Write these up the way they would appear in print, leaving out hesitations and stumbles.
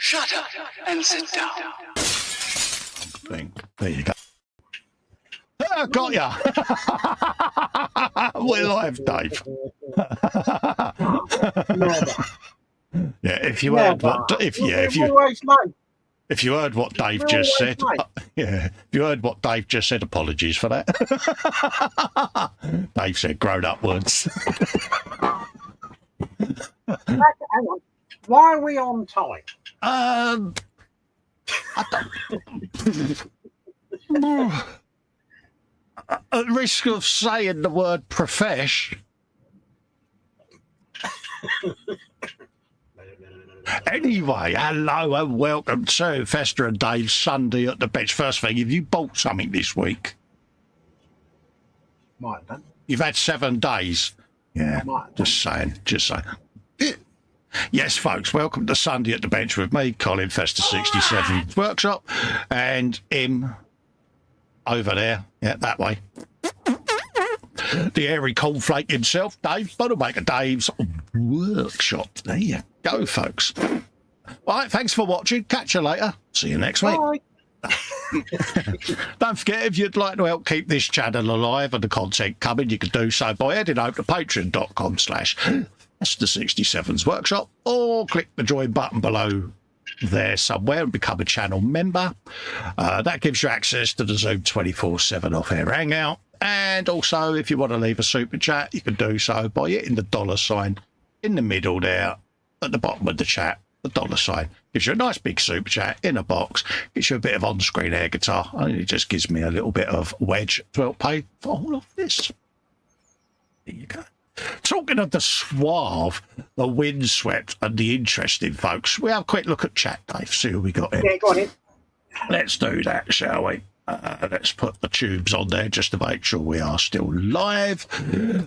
Shut up and sit down. There you go. Oh, got ya. We're live, Dave. Yeah, if you heard what if you heard what Dave just said, if you heard what Dave just said, apologies for that. Dave said grown up words. Hang on. Why are we on time? I don't. At risk of saying the word profesh. Anyway, hello and welcome to Festa Dave's Sunday at the Bench. First thing, have you bought something this week? Might have done. You've had 7 days. Yeah, just saying. Yes, folks, welcome to Sunday at the Bench with me, Colin, Festa 67's Workshop, and him over there, yeah, that way. The airy cornflake himself, Dave, Bottamaker Dave's Workshop. There you go, folks. Right, thanks for watching. Catch you later. See you next week. Bye. Don't forget, if you'd like to help keep this channel alive and the content coming, you can do so by heading over to patreon.com/Festa67's Workshop, or click the join button below there somewhere and become a channel member. That gives you access to the Zoom 24/7 off-air hangout. And also, if you want to leave a super chat, you can do so by hitting the $sign in the middle there at the bottom of the chat. The $sign gives you a nice big super chat in a box, gives you a bit of on-screen air guitar, and it just gives me a little bit of wedge to help pay for all of this. There you go. Talking of the suave, the windswept, and the interesting, folks, we have a quick look at chat, Dave, see who we got in. Yeah, go on in. Let's do that, shall we? Let's put the tubes on there just to make sure we are still live.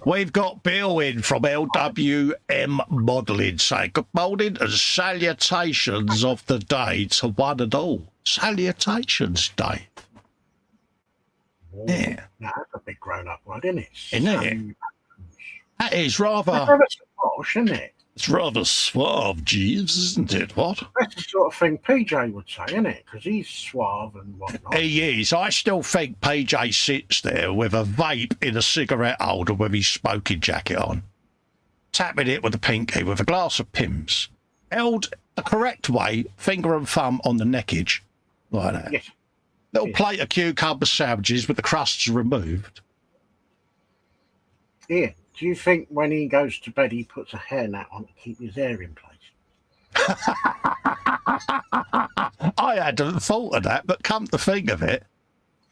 We've got Bill in from LWM Modelling saying, good morning and salutations of the day to one and all. Salutations, Dave. Yeah. Now, that's a big grown-up word, isn't it? Isn't it? That is rather... That's posh, isn't it? It's rather suave, Jeeves, isn't it? What? That's the sort of thing PJ would say, isn't it? Because he's suave and whatnot. He is. I still think PJ sits there with a vape in a cigarette holder with his smoking jacket on, tapping it with a pinky with a glass of Pimm's, held the correct way, finger and thumb on the neckage, like that. Yes. Little plate of cucumber sandwiches with the crusts removed. Yeah. Do you think when he goes to bed he puts a hairnet on to keep his hair in place? I hadn't thought of that, but come to think of it,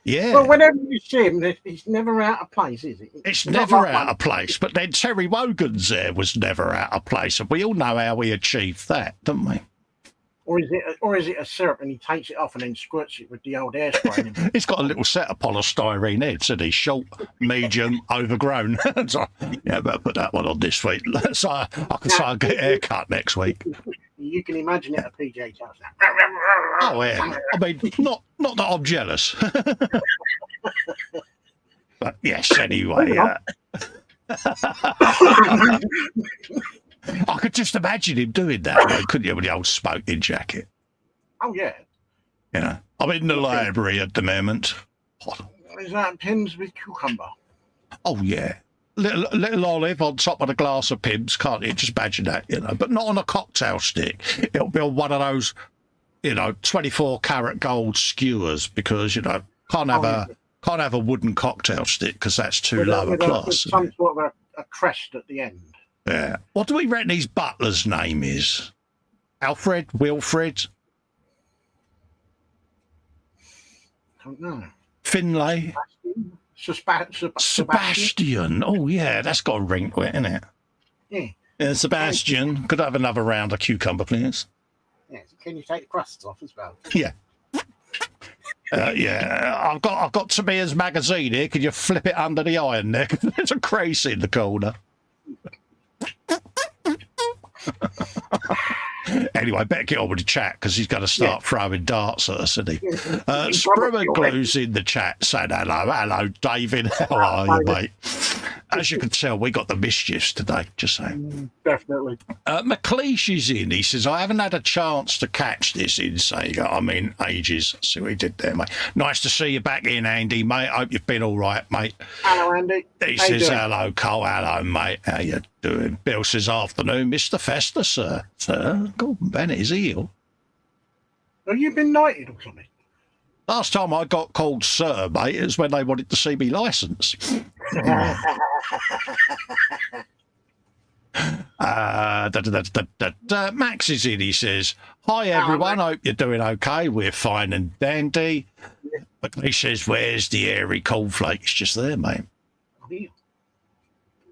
yeah. Well, whenever you see him, he's never out of place, is it? It's never out of place, but then Terry Wogan's hair was never out of place, and we all know how he achieved that, don't we? Or is it a syrup and he takes it off and then squirts it with the old hairspray? He's got a little set of polystyrene heads, isn't he? Short, medium, overgrown. So, yeah, better put that one on this week. So I can say I'll get a haircut next week. You can imagine it at PJ's house now. Oh, yeah. I mean, not that I'm jealous. But yes, anyway. I could just imagine him doing that, couldn't you, with the old smoking jacket? Oh, yeah. You know, I'm in the library at the moment. Is that Pimm's with cucumber? Oh, yeah. Little olive on top of a glass of Pimm's, can't you? Just imagine that, you know, but not on a cocktail stick. It'll be on one of those, 24 karat gold skewers, because, can't have a wooden cocktail stick because that's too low a class. With some sort of a crest at the end. Yeah. What do we reckon his butler's name is? Alfred? Wilfred? I don't know. Finlay? Sebastian. Oh, yeah, that's got a ring to it, isn't it? Yeah. Sebastian. Could I have another round of cucumber, please? Yeah. Can you take the crusts off as well? Yeah. Yeah. I've got Tamiya's magazine here. Can you flip it under the iron there? There's a craze in the corner. Anyway, better get on with the chat because he's going to start throwing darts at us, isn't he? Sprummer Glue's in the chat saying hello, David. How are you, mate? as you can tell, we got the mischiefs today, just saying. Definitely. McLeish is in. He says, I haven't had a chance to catch this in Sega. I mean, ages. See what he did there, mate. Nice to see you back in, Andy, mate. Hope you've been all right, mate. Hello, Andy. He says, hello, Cole. Hello, mate. How you doing? Bill says, afternoon, Mr. Festa, sir. Sir, Gordon Bennett is ill. Have you been knighted or something? Last time I got called sir, mate, is when they wanted to see me licence. Max is in, he says, hi everyone, hope you're doing okay, we're fine and dandy. But he says, where's the airy cornflake? It's just there, mate. I'm here.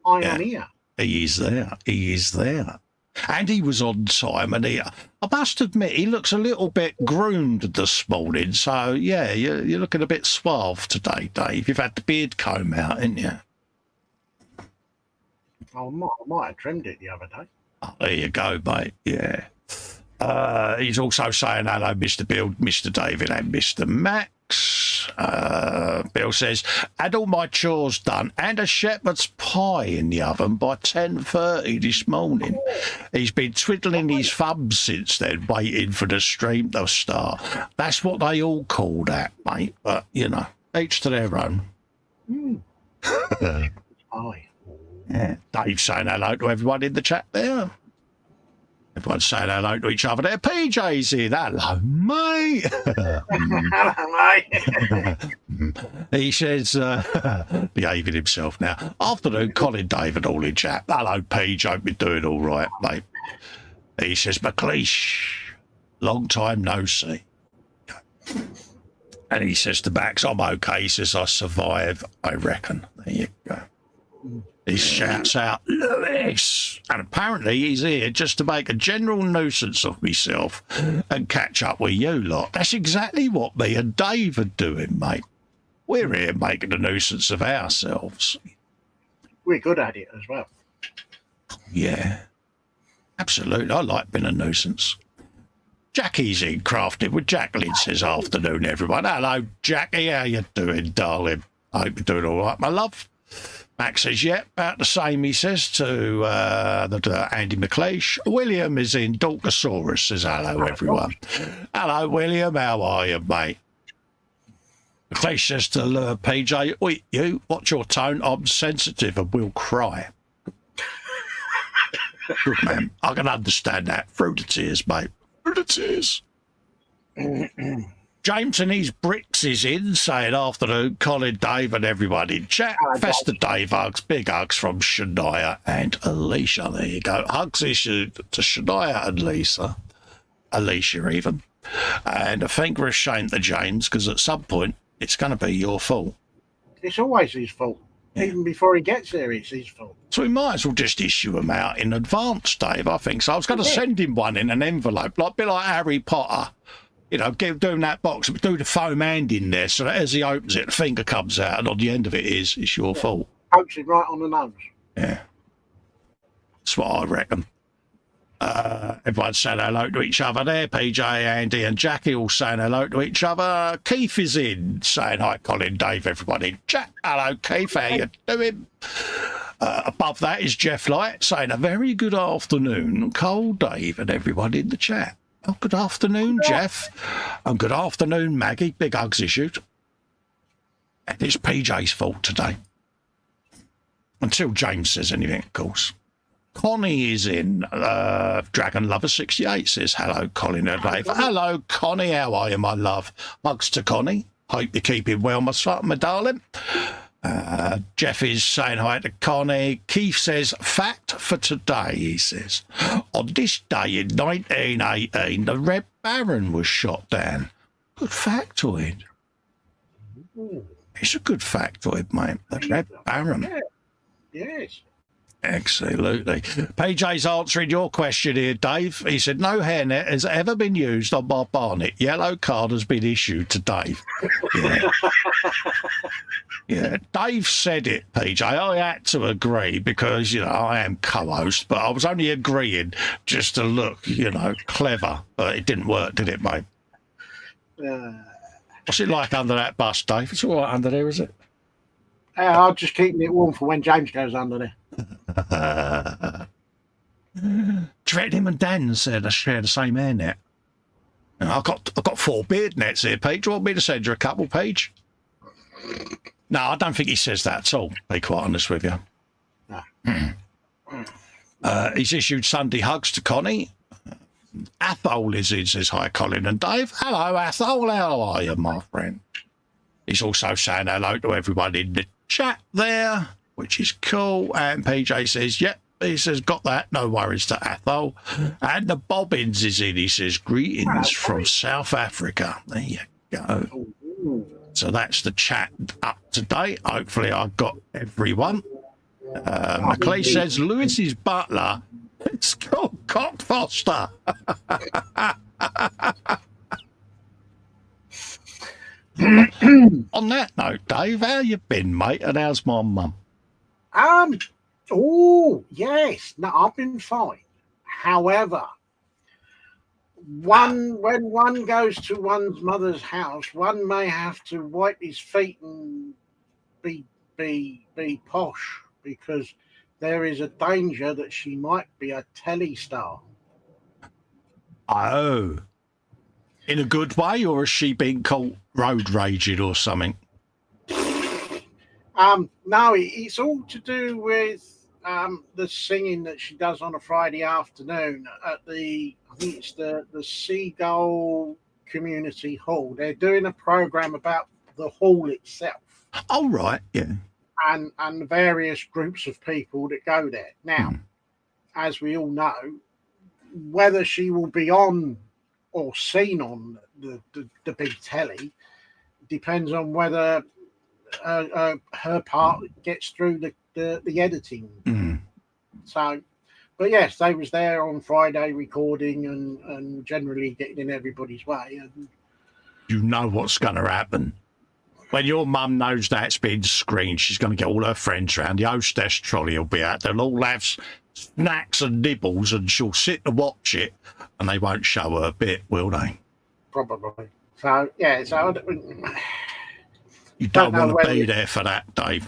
I am here. He is there. And he was on time, and I must admit, he looks a little bit groomed this morning. So, yeah, you're looking a bit suave today, Dave. You've had the beard comb out, haven't you? I might have trimmed it the other day. Oh, there you go, mate. Yeah. He's also saying hello, Mr. Bill, Mr. David, and Mr. Max. Bill says, had all my chores done and a shepherd's pie in the oven by 10:30 this morning. He's been twiddling his thumbs since then, waiting for the stream to start. That's what they all call that, mate. But, you know, each to their own. Pie. Yeah. Dave's saying hello to everyone in the chat there. Everyone's saying hello to each other there. PJ's in. Hello, mate. Hello, mate. He says, behaving himself now. Afternoon, Colin, David, all in chat. Hello, PJ. Hope you're doing all right, mate. He says, McLeish, long time no see. And he says to Max, I'm okay. He says, I survive, I reckon. There you go. He shouts out, Lewis! And apparently he's here just to make a general nuisance of myself and catch up with you lot. That's exactly what me and Dave are doing, mate. We're here making a nuisance of ourselves. We're good at it as well. Yeah, absolutely. I like being a nuisance. Jackie's in Crafted with Jacqueline, says afternoon, everyone. Hello, Jackie. How you doing, darling? I hope you're doing all right, my love. Max says, yeah, about the same, he says, to Andy McLeish. William is in. Dorkosaurus says, hello, everyone. Hello, William. How are you, mate? McLeish says to PJ, oi, you, watch your tone. I'm sensitive and will cry. Good man. I can understand that. Through the tears, mate. Through the tears. James and his bricks is in, saying afternoon, Colin, Dave and everyone in chat. Festa Dave hugs, big hugs from Shania and Alicia. There you go. Hugs issued to Shania and Lisa. Alicia even. And a finger of shame to James, because at some point it's going to be your fault. It's always his fault. Yeah. Even before he gets there, it's his fault. So we might as well just issue them out in advance, Dave, I think. So I was going to send him one in an envelope, like a bit like Harry Potter. You know, doing that box, but do the foam hand in there so that as he opens it, the finger comes out, and on the end of it is, it's your fault. Pokes it right on the nose. Yeah. That's what I reckon. Everyone's saying hello to each other there. PJ, Andy and Jackie all saying hello to each other. Keith is in, saying hi, Colin, Dave, everyone in chat. Hello, Keith, how you doing? Above that is Jeff Light saying a very good afternoon, Cole, Dave and everyone in the chat. Oh, good afternoon, Jeff. And good afternoon, Maggie. Big hugs issued. And it's PJ's fault today. Until James says anything, of course. Connie is in. Dragon Lover 68 says, hello, Colin and Dave. Hello, Connie. How are you, my love? Hugs to Connie. Hope you're keeping well, my darling. Jeff is saying hi to Connie. Keith says, fact for today, he says. On this day in 1918, the Red Baron was shot down. Good factoid. It's a good factoid, mate. The Red Baron. Yeah. Yes. Absolutely. PJ's answering your question here, Dave. He said, no hairnet has ever been used on my Barnet. Yellow card has been issued to Dave. Yeah. Yeah, Dave said it, PJ. I had to agree because, you know, I am co-host, but I was only agreeing just to look, you know, clever. But it didn't work, did it, mate? What's it like under that bus, Dave? It's all right under there, is it? I'll just keep it warm for when James goes under there. Dread him and Dan said I share the same hairnet. I've got 4 beard nets here, Pete. Do you want me to send you a couple, Paige? No, I don't think he says that at all, to be quite honest with you. No. He's issued Sunday hugs to Connie. Athol is in, says hi, Colin and Dave. Hello, Athol. How are you, my friend? He's also saying hello to everyone in the chat there, which is cool. And PJ says, yep. He says, got that. No worries to Athol. And the Bobbins is in. He says, greetings from South Africa. There you go. So that's the chat up to date. Hopefully I've got everyone. McLeish says, Lewis's butler. It's called Cock Foster. On that note, Dave, how you been, mate? And how's my mum? Oh, yes. No, I've been fine. However, when one goes to one's mother's house, one may have to wipe his feet and be posh, because there is a danger that she might be a telly star. Oh. In a good way, or has she been caught road raging or something? No, it's all to do with the singing that she does on a Friday afternoon at I think it's the Seagull Community Hall. They're doing a program about the hall itself. Oh, right, yeah. And the various groups of people that go there. Now, as we all know, whether she will be on or seen on the big telly depends on whether her part gets through the editing. So, but yes, they was there on Friday recording and generally getting in everybody's way. And you know what's going to happen. When your mum knows that's been screened, she's going to get all her friends round. The hostess trolley will be out. They'll all have snacks and nibbles, and she'll sit and watch it, and they won't show her a bit, will they? Probably. So, yeah. So you don't want to be there for that, Dave.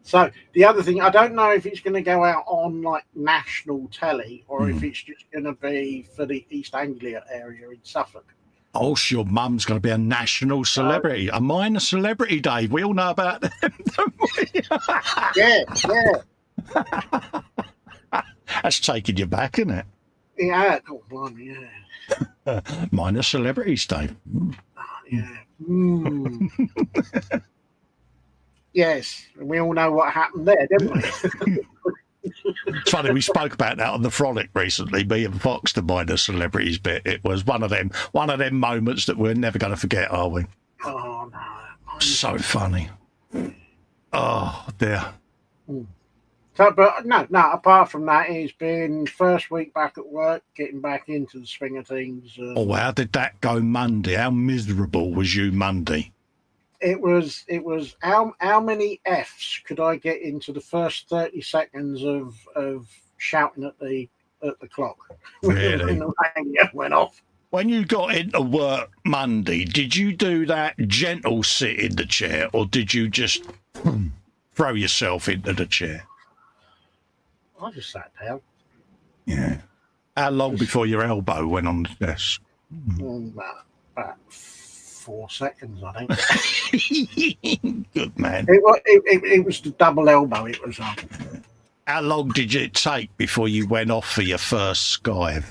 So the other thing, I don't know if it's going to go out on like national telly or if it's just going to be for the East Anglia area in Suffolk. Oh, your mum's going to be a national celebrity. A minor celebrity, Dave. We all know about them, don't we? Yeah. That's taking you back, isn't it? Yeah. Oh, blimey, yeah. Minor celebrities, Dave. Yeah. Yes, we all know what happened there, didn't we? It's funny, we spoke about that on the Frolic recently, me and Fox, the minor celebrities bit. It was one of them moments that we're never going to forget, are we? Oh, no. So funny. Oh, dear. So, but no, apart from that, it's been first week back at work, getting back into the swing of things. Oh, how did that go Monday? How miserable was you Monday? It was how many F's could I get into the first 30 seconds of shouting at the clock? Really? When the radio went off. When you got into work Monday, did you do that gentle sit in the chair, or did you just throw yourself into the chair? I just sat down. Yeah. How long before your elbow went on the desk? About 4 seconds, I think. Good man. It was the double elbow it was on. How long did it take before you went off for your first skive?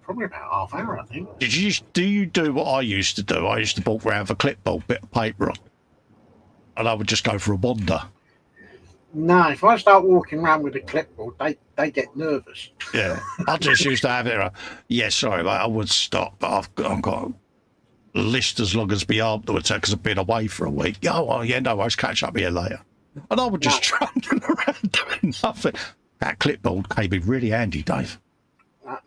Probably about half hour, I think. Do you do what I used to do? I used to walk around with a clipboard, bit of paper on, and I would just go for a wander. No, if I start walking around with a clipboard, they get nervous. Yeah, I just used to have it. Yeah, sorry, mate, I would stop, but I've got a list as long as my arm would take because I've been away for a week. Oh, well, yeah, no worries, catch up here later. And I would just trundle around doing nothing. That clipboard came in really handy, Dave.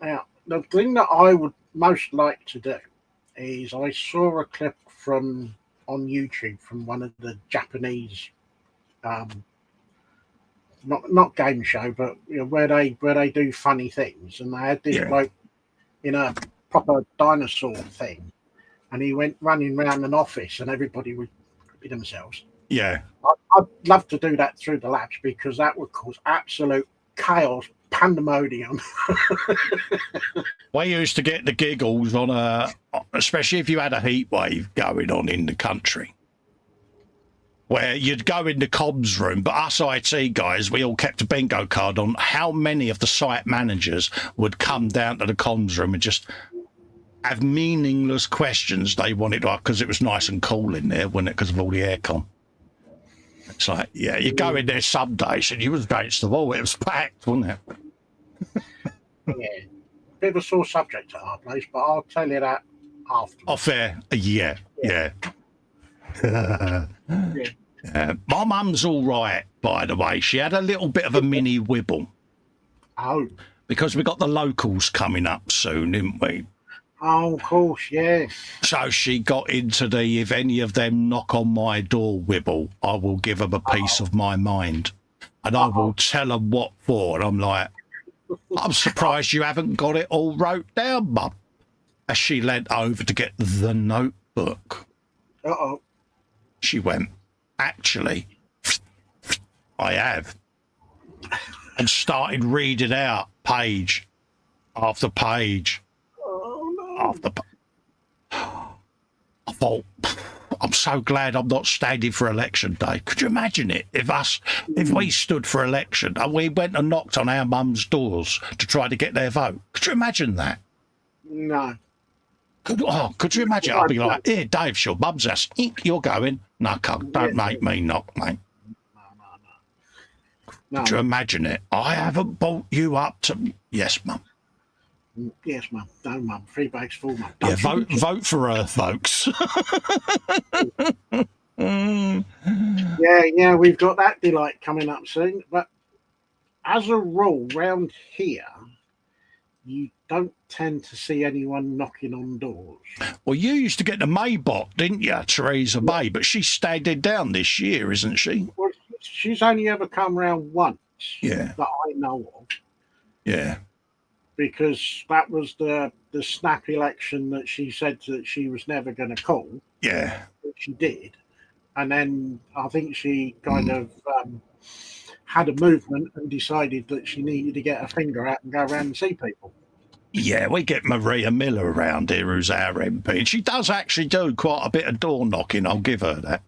Now, the thing that I would most like to do is I saw a clip on YouTube from one of the Japanese not game show, but where they do funny things, and they had this bloke in a proper dinosaur thing, and he went running around an office, and everybody would be themselves. Yeah. I'd love to do that through the labs because that would cause absolute chaos, pandemonium. We used to get the giggles on especially if you had a heat wave going on in the country, where you'd go in the comms room, but us IT guys, we all kept a bingo card on how many of the site managers would come down to the comms room and just have meaningless questions they wanted to, because it was nice and cool in there, wasn't it, because of all the aircon. It's like, yeah, you go in there some days and you was against the wall. It was packed, wasn't it? Yeah. Bit of a sore subject at our place, but I'll tell you that after. Off air, yeah. My mum's all right, by the way. She had a little bit of a mini wibble. Oh. Because we got the locals coming up soon, didn't we? Oh, of course, yes. So she got into the, if any of them knock on my door wibble, I will give them a piece of my mind. And I will tell them what for. And I'm like, I'm surprised you haven't got it all wrote down, Mum. As she leant over to get the notebook. Uh-oh. She went, actually, I have. And started reading out page after page. Oh, no. After I thought, I'm so glad I'm not standing for election day. Could you imagine it? If we stood for election and we went and knocked on our mum's doors to try to get their vote? Could you imagine that? No. Could you imagine? I'd be like, here, Dave, your mum's house. You're going. No, don't make me knock, mate. No. Could you imagine it? I haven't brought you up to... Yes, Mum. Yes, Mum. No, Mum. 3 bags full, Mum. Yeah, vote for her, folks. Yeah, we've got that delight coming up soon. But as a rule, round here, you don't tend to see anyone knocking on doors. Well, you used to get the Maybot, didn't you, Theresa May? But she's standing down this year, isn't she? Well, she's only ever come round once. Yeah. That I know of. Yeah. Because that was the snap election that she said that she was never going to call. Yeah. But she did. And then I think she kind of had a movement and decided that she needed to get her finger out and go around and see people. Yeah, we get Maria Miller around here, who's our MP. And she does actually do quite a bit of door knocking, I'll give her that.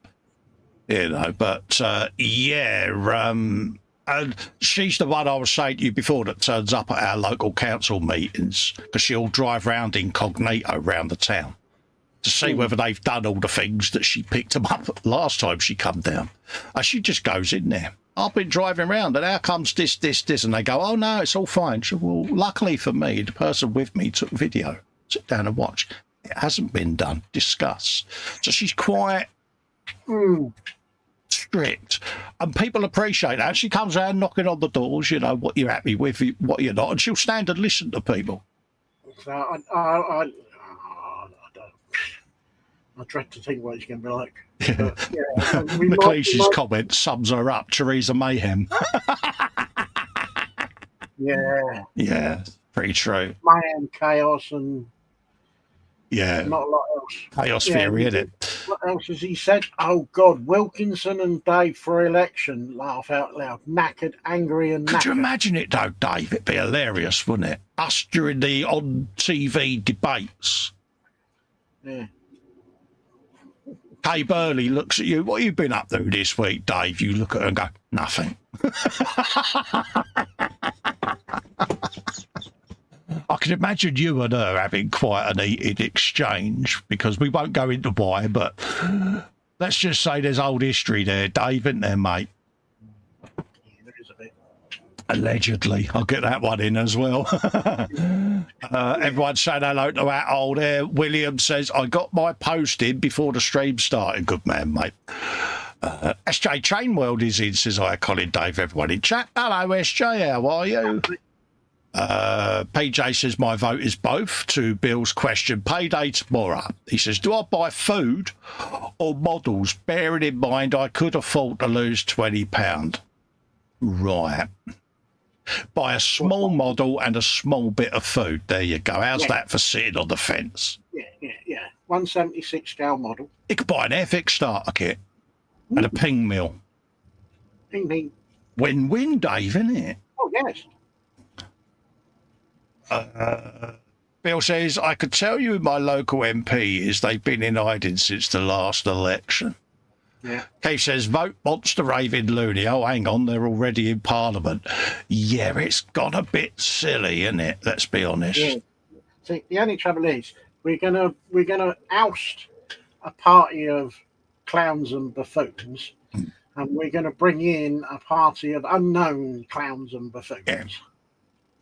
You know, but and she's the one I was saying to you before that turns up at our local council meetings, because she'll drive round incognito around the town to see whether they've done all the things that she picked them up last time she come down. And she just goes in there. I've been driving around and how comes this, and they go, oh no, it's all fine. So, well, luckily for me, the person with me took video. Sit down and watch. It hasn't been done. Discuss. So she's quite strict, and people appreciate that. She comes around knocking on the doors, you know, what you're happy with, what you're not, and she'll stand and listen to people. So I dread to think what it's going to be like. But, McLeish's comment sums her up. Theresa Mayhem. Yeah, pretty true. Mayhem, chaos, and not a lot else. Chaos theory, isn't it? What else has he said? Oh God, Wilkinson and Dave for election. Laugh out loud. Knackered, angry, and knackered. Could you imagine it though, Dave? It'd be hilarious, wouldn't it? Us during the on TV debates. Yeah. Kay Burley looks at you. What have you been up to this week, Dave? You look at her and go, nothing. I can imagine you and her having quite an heated exchange, because we won't go into why, but let's just say there's old history there, Dave, isn't there, mate? Yeah, there is a bit. Allegedly. I'll get that one in as well. Everyone's saying hello to our old air. William says, I got my post in before the stream started. Good man, mate. SJ Train World is in, says I, Colin Dave, everyone in chat. Hello, SJ, how are you? PJ says, my vote is both to Bill's question. Payday tomorrow. He says, do I buy food or models? Bearing in mind I could afford to lose £20. Right. Buy a small model and a small bit of food. There you go. How's that for sitting on the fence? Yeah. 176 scale model. You could buy an FX starter kit and a ping mill. Ping, ping. Win-win, Dave, isn't it? Oh, yes. Bill says, I could tell you my local MP is they've been in hiding since the last election. Yeah. Keith says, vote monster raving loony. Oh, hang on, they're already in Parliament. Yeah, it's gone a bit silly, isn't it? Let's be honest. Yeah. See, the only trouble is we're gonna oust a party of clowns and buffoons, and we're gonna bring in a party of unknown clowns and buffoons. Yeah.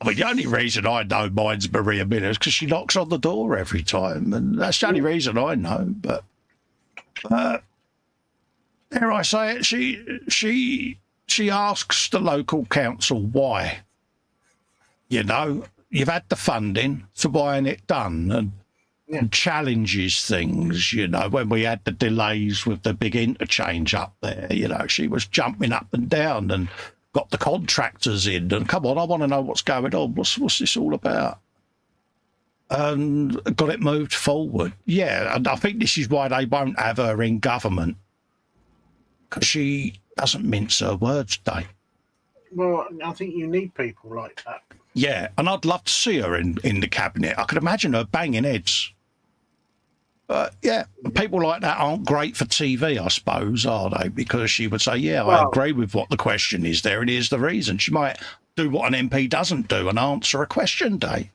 I mean, the only reason I know mine's Maria Miller is because she knocks on the door every time, and that's the only reason I know. But dare I say it, she asks the local council why. You know, you've had the funding, so why ain't it done? And challenges things, you know, when we had the delays with the big interchange up there, you know, she was jumping up and down and got the contractors in and come on, I want to know what's going on. What's this all about? And got it moved forward. Yeah, and I think this is why they won't have her in government, because she doesn't mince her words, Dave. Well, I think you need people like that. Yeah, and I'd love to see her in the cabinet. I could imagine her banging heads. But yeah, people like that aren't great for TV, I suppose, are they? Because she would say, yeah, I agree with what the question is there, and here's the reason. She might do what an MP doesn't do and answer a question, Dave.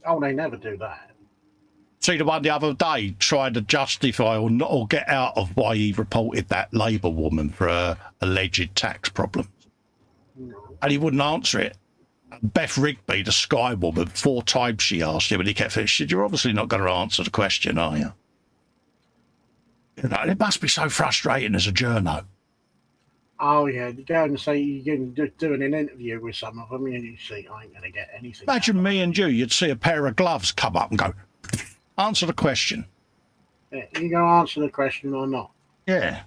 Oh, they never do that. See the one the other day trying to justify or get out of why he reported that Labour woman for her alleged tax problems. And he wouldn't answer it. Beth Rigby, the Sky woman, 4 times she asked him, and he kept saying, you're obviously not going to answer the question, are you? You know, it must be so frustrating as a journo. Oh, yeah. You go and say you're doing an interview with some of them, and you see, I ain't going to get anything. Imagine me and you'd see a pair of gloves come up and go, answer the question. Yeah, you going to answer the question or not? Yeah.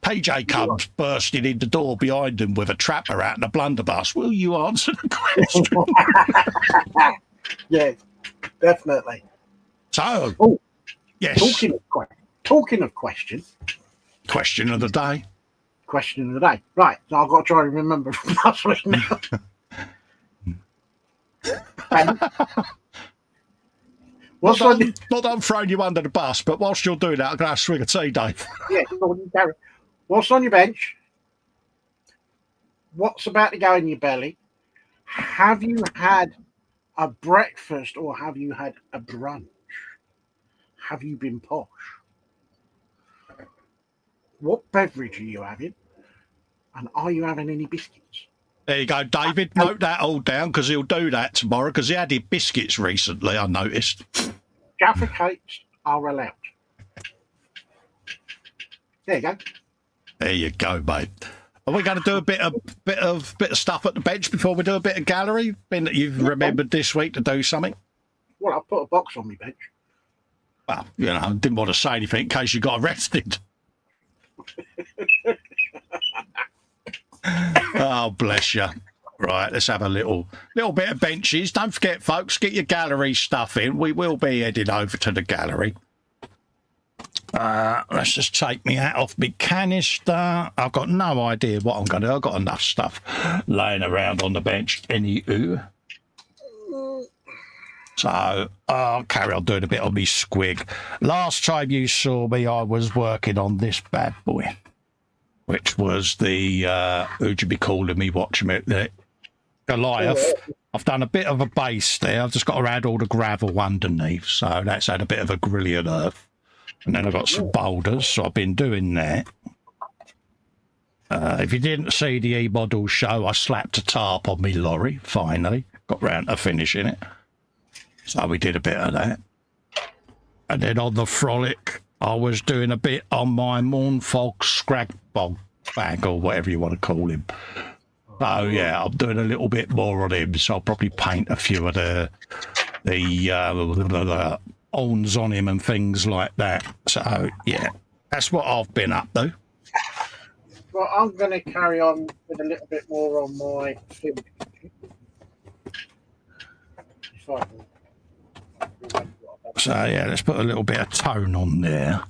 PJ comes bursting in the door behind him with a trapper hat and a blunderbuss. Will you answer the question? Yeah, definitely. So, yes. Talking of question. Question of the day. Question of the day. Right, so I've got to try and remember from last week now. Not that I'm throwing you under the bus, but whilst you're doing that, I'm going to have a swig of tea, Dave. Yeah, what's on your bench? What's about to go in your belly? Have you had a breakfast or have you had a brunch? Have you been posh? What beverage are you having? And are you having any biscuits? There you go, David. Note that all down, because he'll do that tomorrow, because he added biscuits recently, I noticed. Jaffa cakes are allowed. There you go. There you go, mate. Are we going to do a bit of stuff at the bench before we do a bit of gallery? Being that you've remembered this week to do something? Well, I'll put a box on my bench. Well, you know, I didn't want to say anything in case you got arrested. Oh, bless you. Right, let's have a little bit of benches. Don't forget, folks, get your gallery stuff in. We will be heading over to the gallery. Let's just take me hat off my canister. I've got no idea what I'm going to do. I've got enough stuff laying around on the bench anywho. So I'll carry on doing a bit on me squig. Last time you saw me, I was working on this bad boy, which was the, who'd you be calling me watching it? The Goliath. I've done a bit of a base there. I've just got to add all the gravel underneath. So that's had a bit of a grillion earth. And then I've got some boulders, so I've been doing that. If you didn't see the E-Model show, I slapped a tarp on me lorry, finally. Got round to finishing it. So we did a bit of that. And then on the frolic, I was doing a bit on my Mournfog Scrag bag, or whatever you want to call him. So yeah, I'm doing a little bit more on him, so I'll probably paint a few of the owns on him and things like that. So yeah, that's what I've been up to. Well, I'm going to carry on with a little bit more on my film. So yeah, let's put a little bit of tone on there.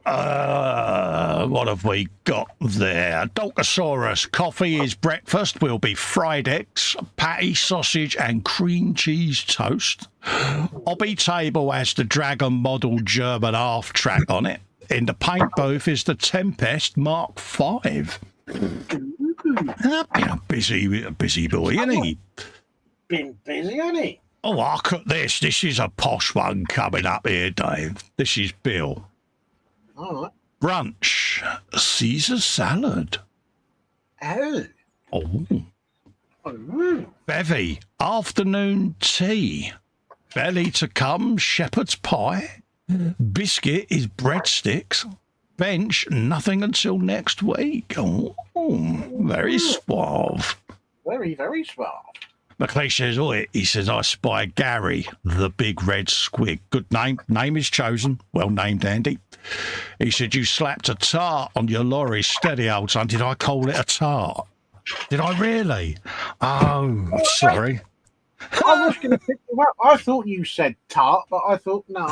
What have we got there? Dolcosaurus, coffee is breakfast, will be fried eggs, patty, sausage and cream cheese toast. Hobby table has the Dragon model German half track on it. In the paint booth is the Tempest Mark V. Been a busy boy, isn't he? Been busy, hasn't he? Oh, look at this. This is a posh one coming up here, Dave. This is Bill. All right. Brunch, Caesar salad. Oh. Oh. Oh. Bevy, afternoon tea. Belly to come, shepherd's pie. Biscuit is breadsticks. Bench, nothing until next week. Oh, very suave. Very, very suave. McLeish says, oi, he says, I spy Gary, the big red squig. Good name. Name is chosen. Well named, Andy. He said, you slapped a tart on your lorry. Steady, old son. Did I call it a tart? Did I really? Oh, sorry. I was going to pick you up. I thought you said tart, but I thought, no.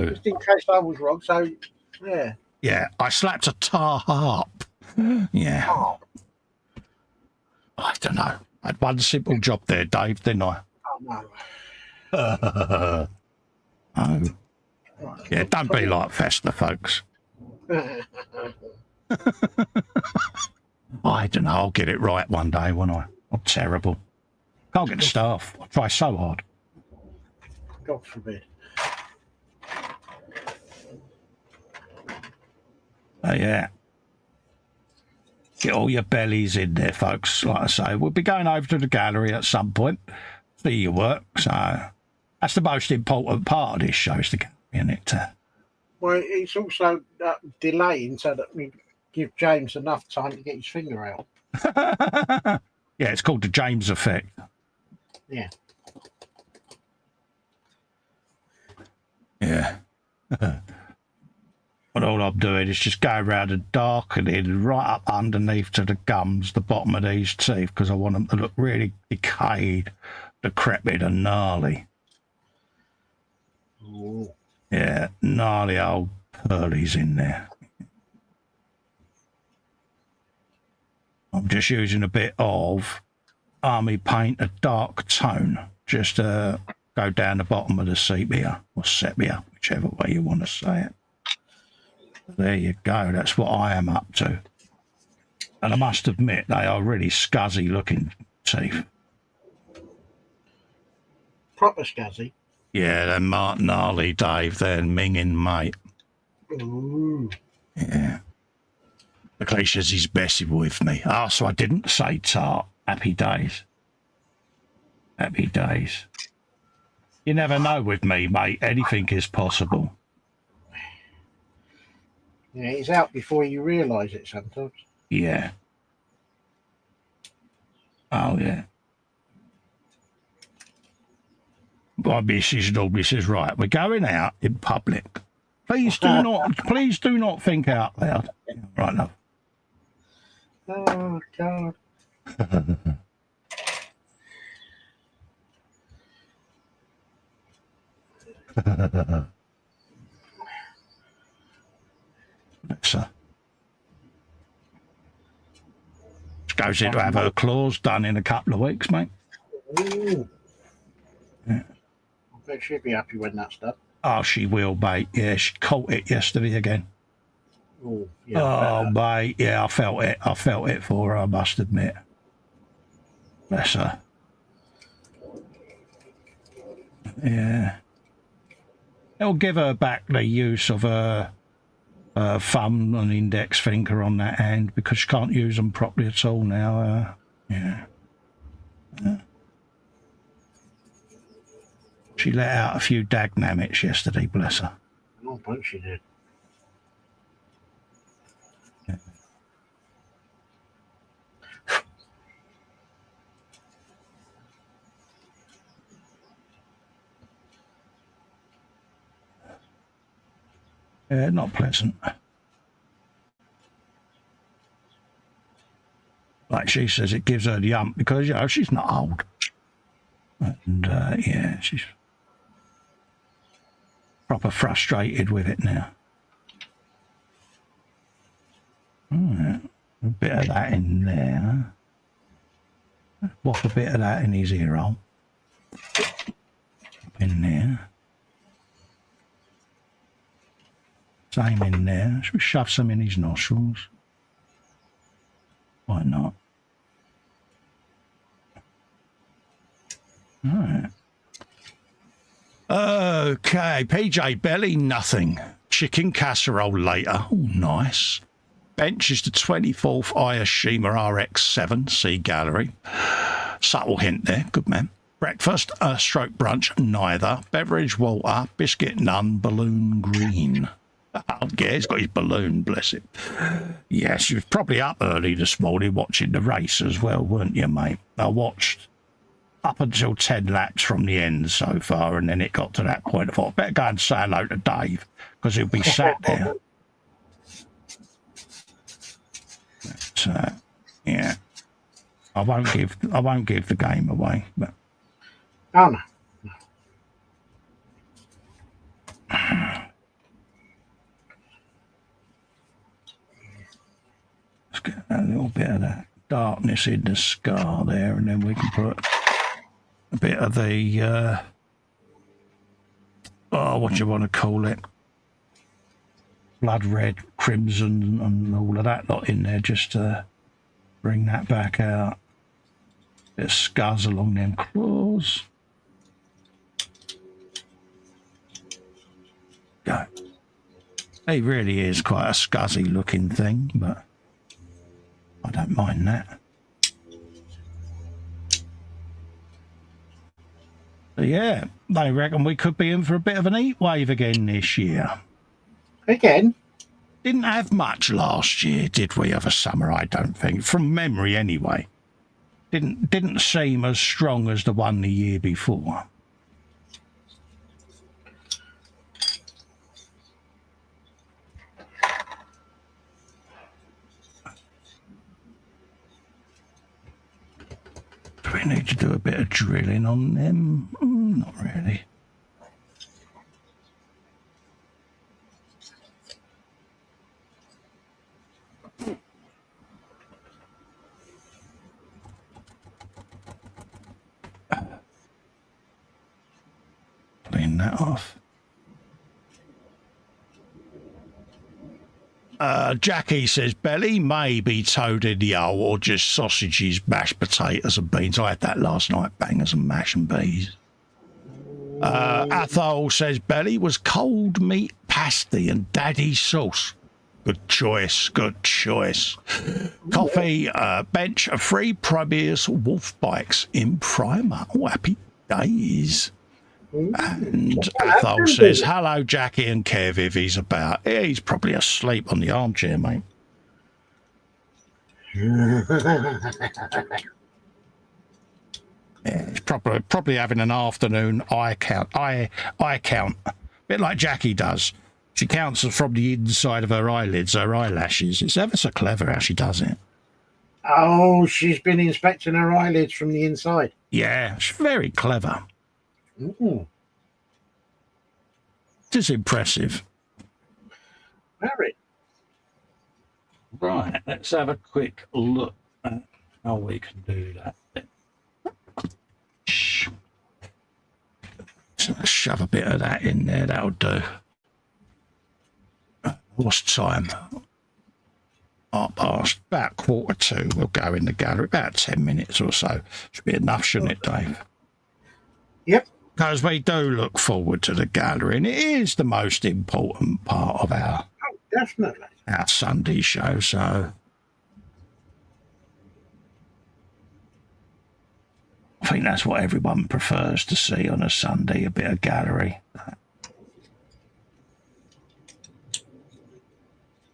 Just in case I was wrong. So, yeah. Yeah, I slapped a tar harp. Yeah. Oh, I don't know. I had one simple job there, Dave, didn't I? no. Oh. Yeah, don't be like Festa, folks. I don't know. I'll get it right one day, won't I? I'm terrible. Can't get staff. I try so hard. God forbid. Yeah. Get all your bellies in there, folks. Like I say, we'll be going over to the gallery at some point. See your work. So that's the most important part of this show, is the gallery, isn't it? Well, it's also delaying so that we give James enough time to get his finger out. Yeah, it's called the James effect. Yeah. Yeah. But all I'm doing is just go around and darkening right up underneath to the gums, the bottom of these teeth, because I want them to look really decayed, decrepit and gnarly. Ooh. Yeah, gnarly old pearlies in there. I'm just using a bit of army paint, a dark tone, just to go down the bottom of the sepia, or sepia, whichever way you want to say it. There you go, that's what I am up to. And I must admit, they are really scuzzy looking teeth. Proper scuzzy. Yeah, they're gnarly, Dave. They're minging, mate. Ooh. Yeah. The cliches is messing with me. Oh, so I didn't say tart. Happy days. Happy days. You never know with me, mate. Anything is possible. Yeah, it's out before you realise it sometimes. Yeah. Oh, yeah. My missus normally says, right, we're going out in public. Please do not think out loud. Right, love. Oh, God. So, she goes in to have her claws done in a couple of weeks, mate. Ooh. Yeah. I bet she'll be happy when that's done. Oh, she will, mate. Yeah, she caught it yesterday again. Ooh, yeah, Oh, mate. Yeah, I felt it. I felt it for her, I must admit. Bless her. Yeah. It'll give her back the use of her thumb and index finger on that hand, because she can't use them properly at all now. Yeah. She let out a few dagnammits yesterday, bless her. I bet she did. Yeah, not pleasant. Like she says, it gives her the hump because, you know, she's not old. And, yeah, she's proper frustrated with it now. Alright, a bit of that in there. Whop a bit of that in his ear hole. Up in there. Same in there. Should we shove some in his nostrils? Why not? Alright. Okay, PJ Belly, nothing. Chicken casserole later. Oh, nice. Bench is the 24th Ayashima RX7 C Gallery. Subtle hint there. Good man. Breakfast, stroke brunch, neither. Beverage, water. Biscuit, none. Balloon, green. Oh, yeah, he's got his balloon, bless it. Yes, you was probably up early this morning watching the race as well, weren't you, mate? I watched up until 10 laps from the end so far, and then it got to that point. I thought, better go and say hello to Dave, because he'll be sat there. But, yeah, I won't give the game away. But Oh no. let's get a little bit of that darkness in the scar there, and then we can put a bit of the what do you want to call it? Blood red, crimson, and all of that lot in there, just to bring that back out. Bit of scars along them claws. Go. He really is quite a scuzzy looking thing, but I don't mind that. So yeah, they reckon we could be in for a bit of an heat wave again this year. Again? Didn't have much last year, did we, of a summer, I don't think. From memory, anyway. Didn't seem as strong as the one the year before. Do we need to do a bit of drilling on them? Not really. Clean that off. Jackie says, Belly may be toad in the hole or just sausages, mashed potatoes and beans. I had that last night, bangers and mash and beans. Athol says, Belly was cold meat pasty and daddy sauce. Good choice, good choice. Coffee, bench, free Prometheus wolf bikes in Primer. Oh, happy days. And Athol says, hello, Jackie and Kev, if he's about. Yeah, he's probably asleep on the armchair, mate. Yeah, he's probably having an afternoon eye count. Eye count. A bit like Jackie does. She counts from the inside of her eyelids, her eyelashes. It's ever so clever how she does it. Oh, she's been inspecting her eyelids from the inside. Yeah, she's very clever. Mm. It's impressive. Very. Right, let's have a quick look at how we can do that. So let's shove a bit of that in there, that'll do. What's time? Past about 1:45. We'll go in the gallery, about 10 minutes or so. Should be enough, shouldn't it, Dave? Yep. Because we do look forward to the gallery, and it is the most important part of our Definitely. Our Sunday show, so I think that's what everyone prefers to see on a Sunday, a bit of gallery.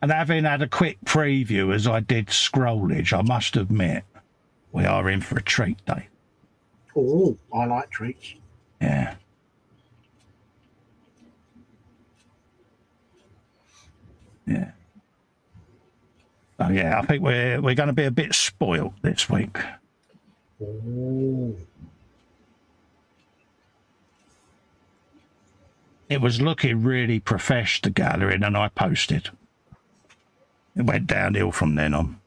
And having had a quick preview as I did Scrollage, I must admit, we are in for a treat, Dave. Oh, I like treats. Yeah. Yeah. So yeah, I think we're going to be a bit spoilt this week. Oh. It was looking really profesh, the gathering, and I posted. It went downhill from then on.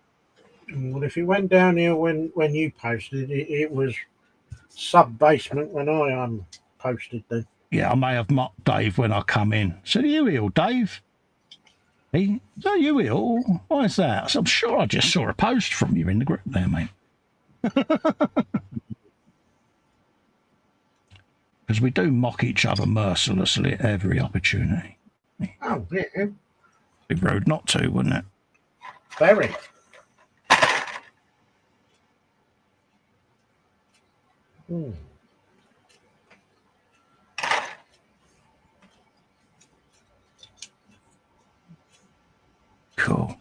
Well, if it went downhill when you posted, it was sub-basement when I posted then. Yeah, I may have mocked Dave when I come in. Said, "Are you ill, Dave?" He said, "Are you ill? Why is that?" I said, "I'm sure I just saw a post from you in the group there, mate." Because we do mock each other mercilessly at every opportunity. Oh, yeah. It'd be rude not to, wouldn't it? Very. Hmm. Cool.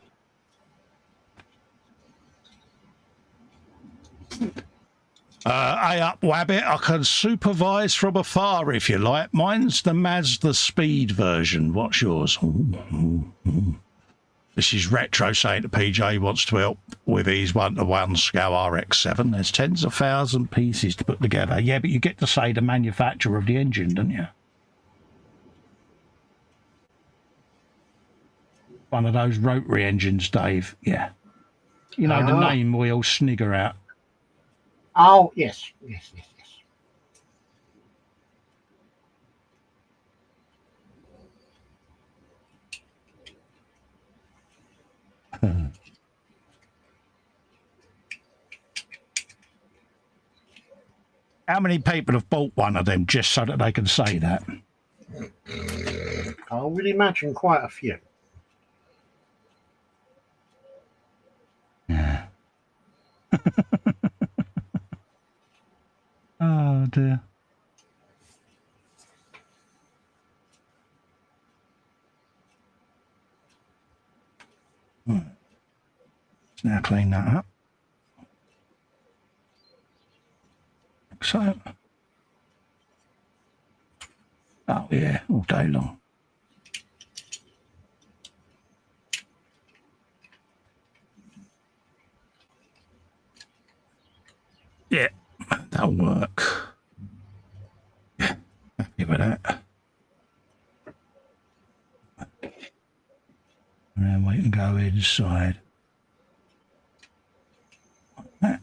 Hey up, Wabbit. I can supervise from afar if you like. Mine's the Mazda Speed version. What's yours? This is Retro saying that PJ wants to help with his 1-to-1 Scow RX-7. There's tens of thousand pieces to put together. Yeah, but you get to say the manufacturer of the engine, don't you? One of those rotary engines, Dave. Yeah. You know, the name we all snigger at. Oh, yes. How many people have bought one of them just so that they can say that? I would imagine quite a few. Yeah. Oh, dear. Let's now clean that up. So, oh yeah, all day long. Yeah, that'll work. Yeah, happy with that. And then we can go inside. Like that.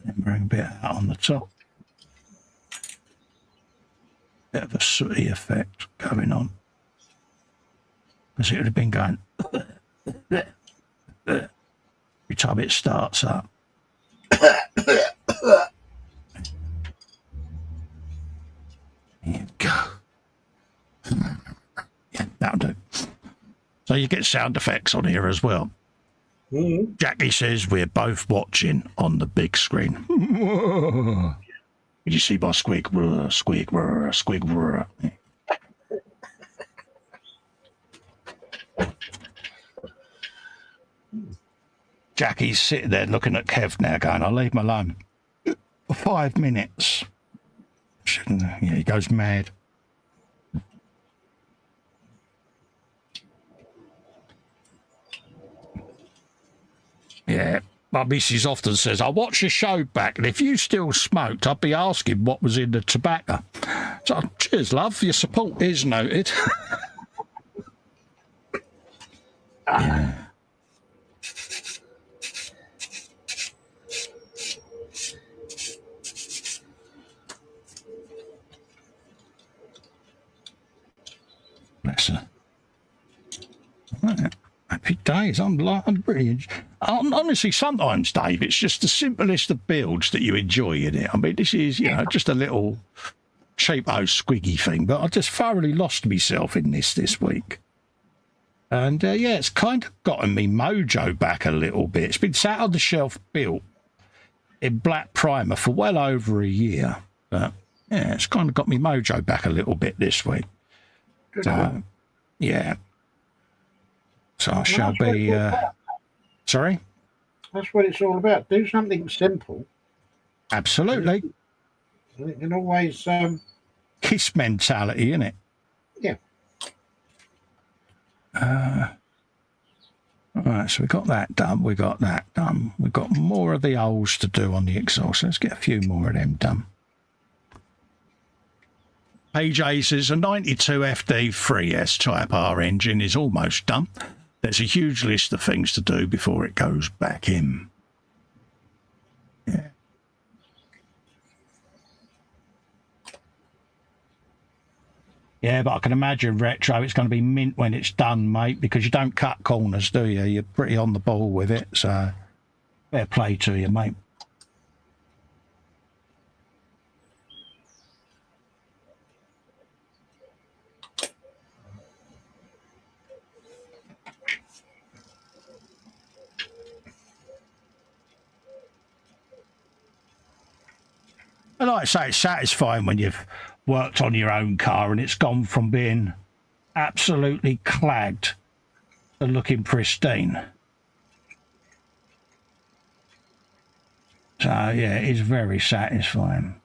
Then bring a bit out on the top. Bit of a sooty effect going on. Because it would have been going every time it starts up. There you go. Yeah, that'll do. So you get sound effects on here as well. Mm-hmm. Jackie says we're both watching on the big screen. Did you see my squeak, squeak, squeak? Jackie's sitting there looking at Kev now going, I'll leave him alone. For 5 minutes. Yeah, he goes mad. Yeah, my missus often says, I watch your show back, and if you still smoked, I'd be asking what was in the tobacco. So, cheers, love. Your support is noted. Yeah. Bless her. Right. Happy days. I'm really. Honestly, sometimes, Dave, it's just the simplest of builds that you enjoy in it. I mean, this is, just a little cheapo squiggy thing, but I just thoroughly lost myself in this week. And yeah, it's kind of gotten me mojo back a little bit. It's been sat on the shelf built in black primer for well over a year. But yeah, it's kind of got me mojo back a little bit this week. So, yeah. So I shall be. Sorry? That's what it's all about. Do something simple. Absolutely. It can always. Kiss mentality, innit? Yeah. All right, so we got that done. We got that done. We've got more of the holes to do on the exhaust. Let's get a few more of them done. PJ says a 92 FD 3S Type R engine is almost done. There's a huge list of things to do before it goes back in. Yeah. Yeah, but I can imagine Retro, it's going to be mint when it's done, mate, because you don't cut corners, do you? You're pretty on the ball with it, so fair play to you, mate. And like I say, it's satisfying when you've worked on your own car and it's gone from being absolutely clagged to looking pristine. So, yeah, it is very satisfying.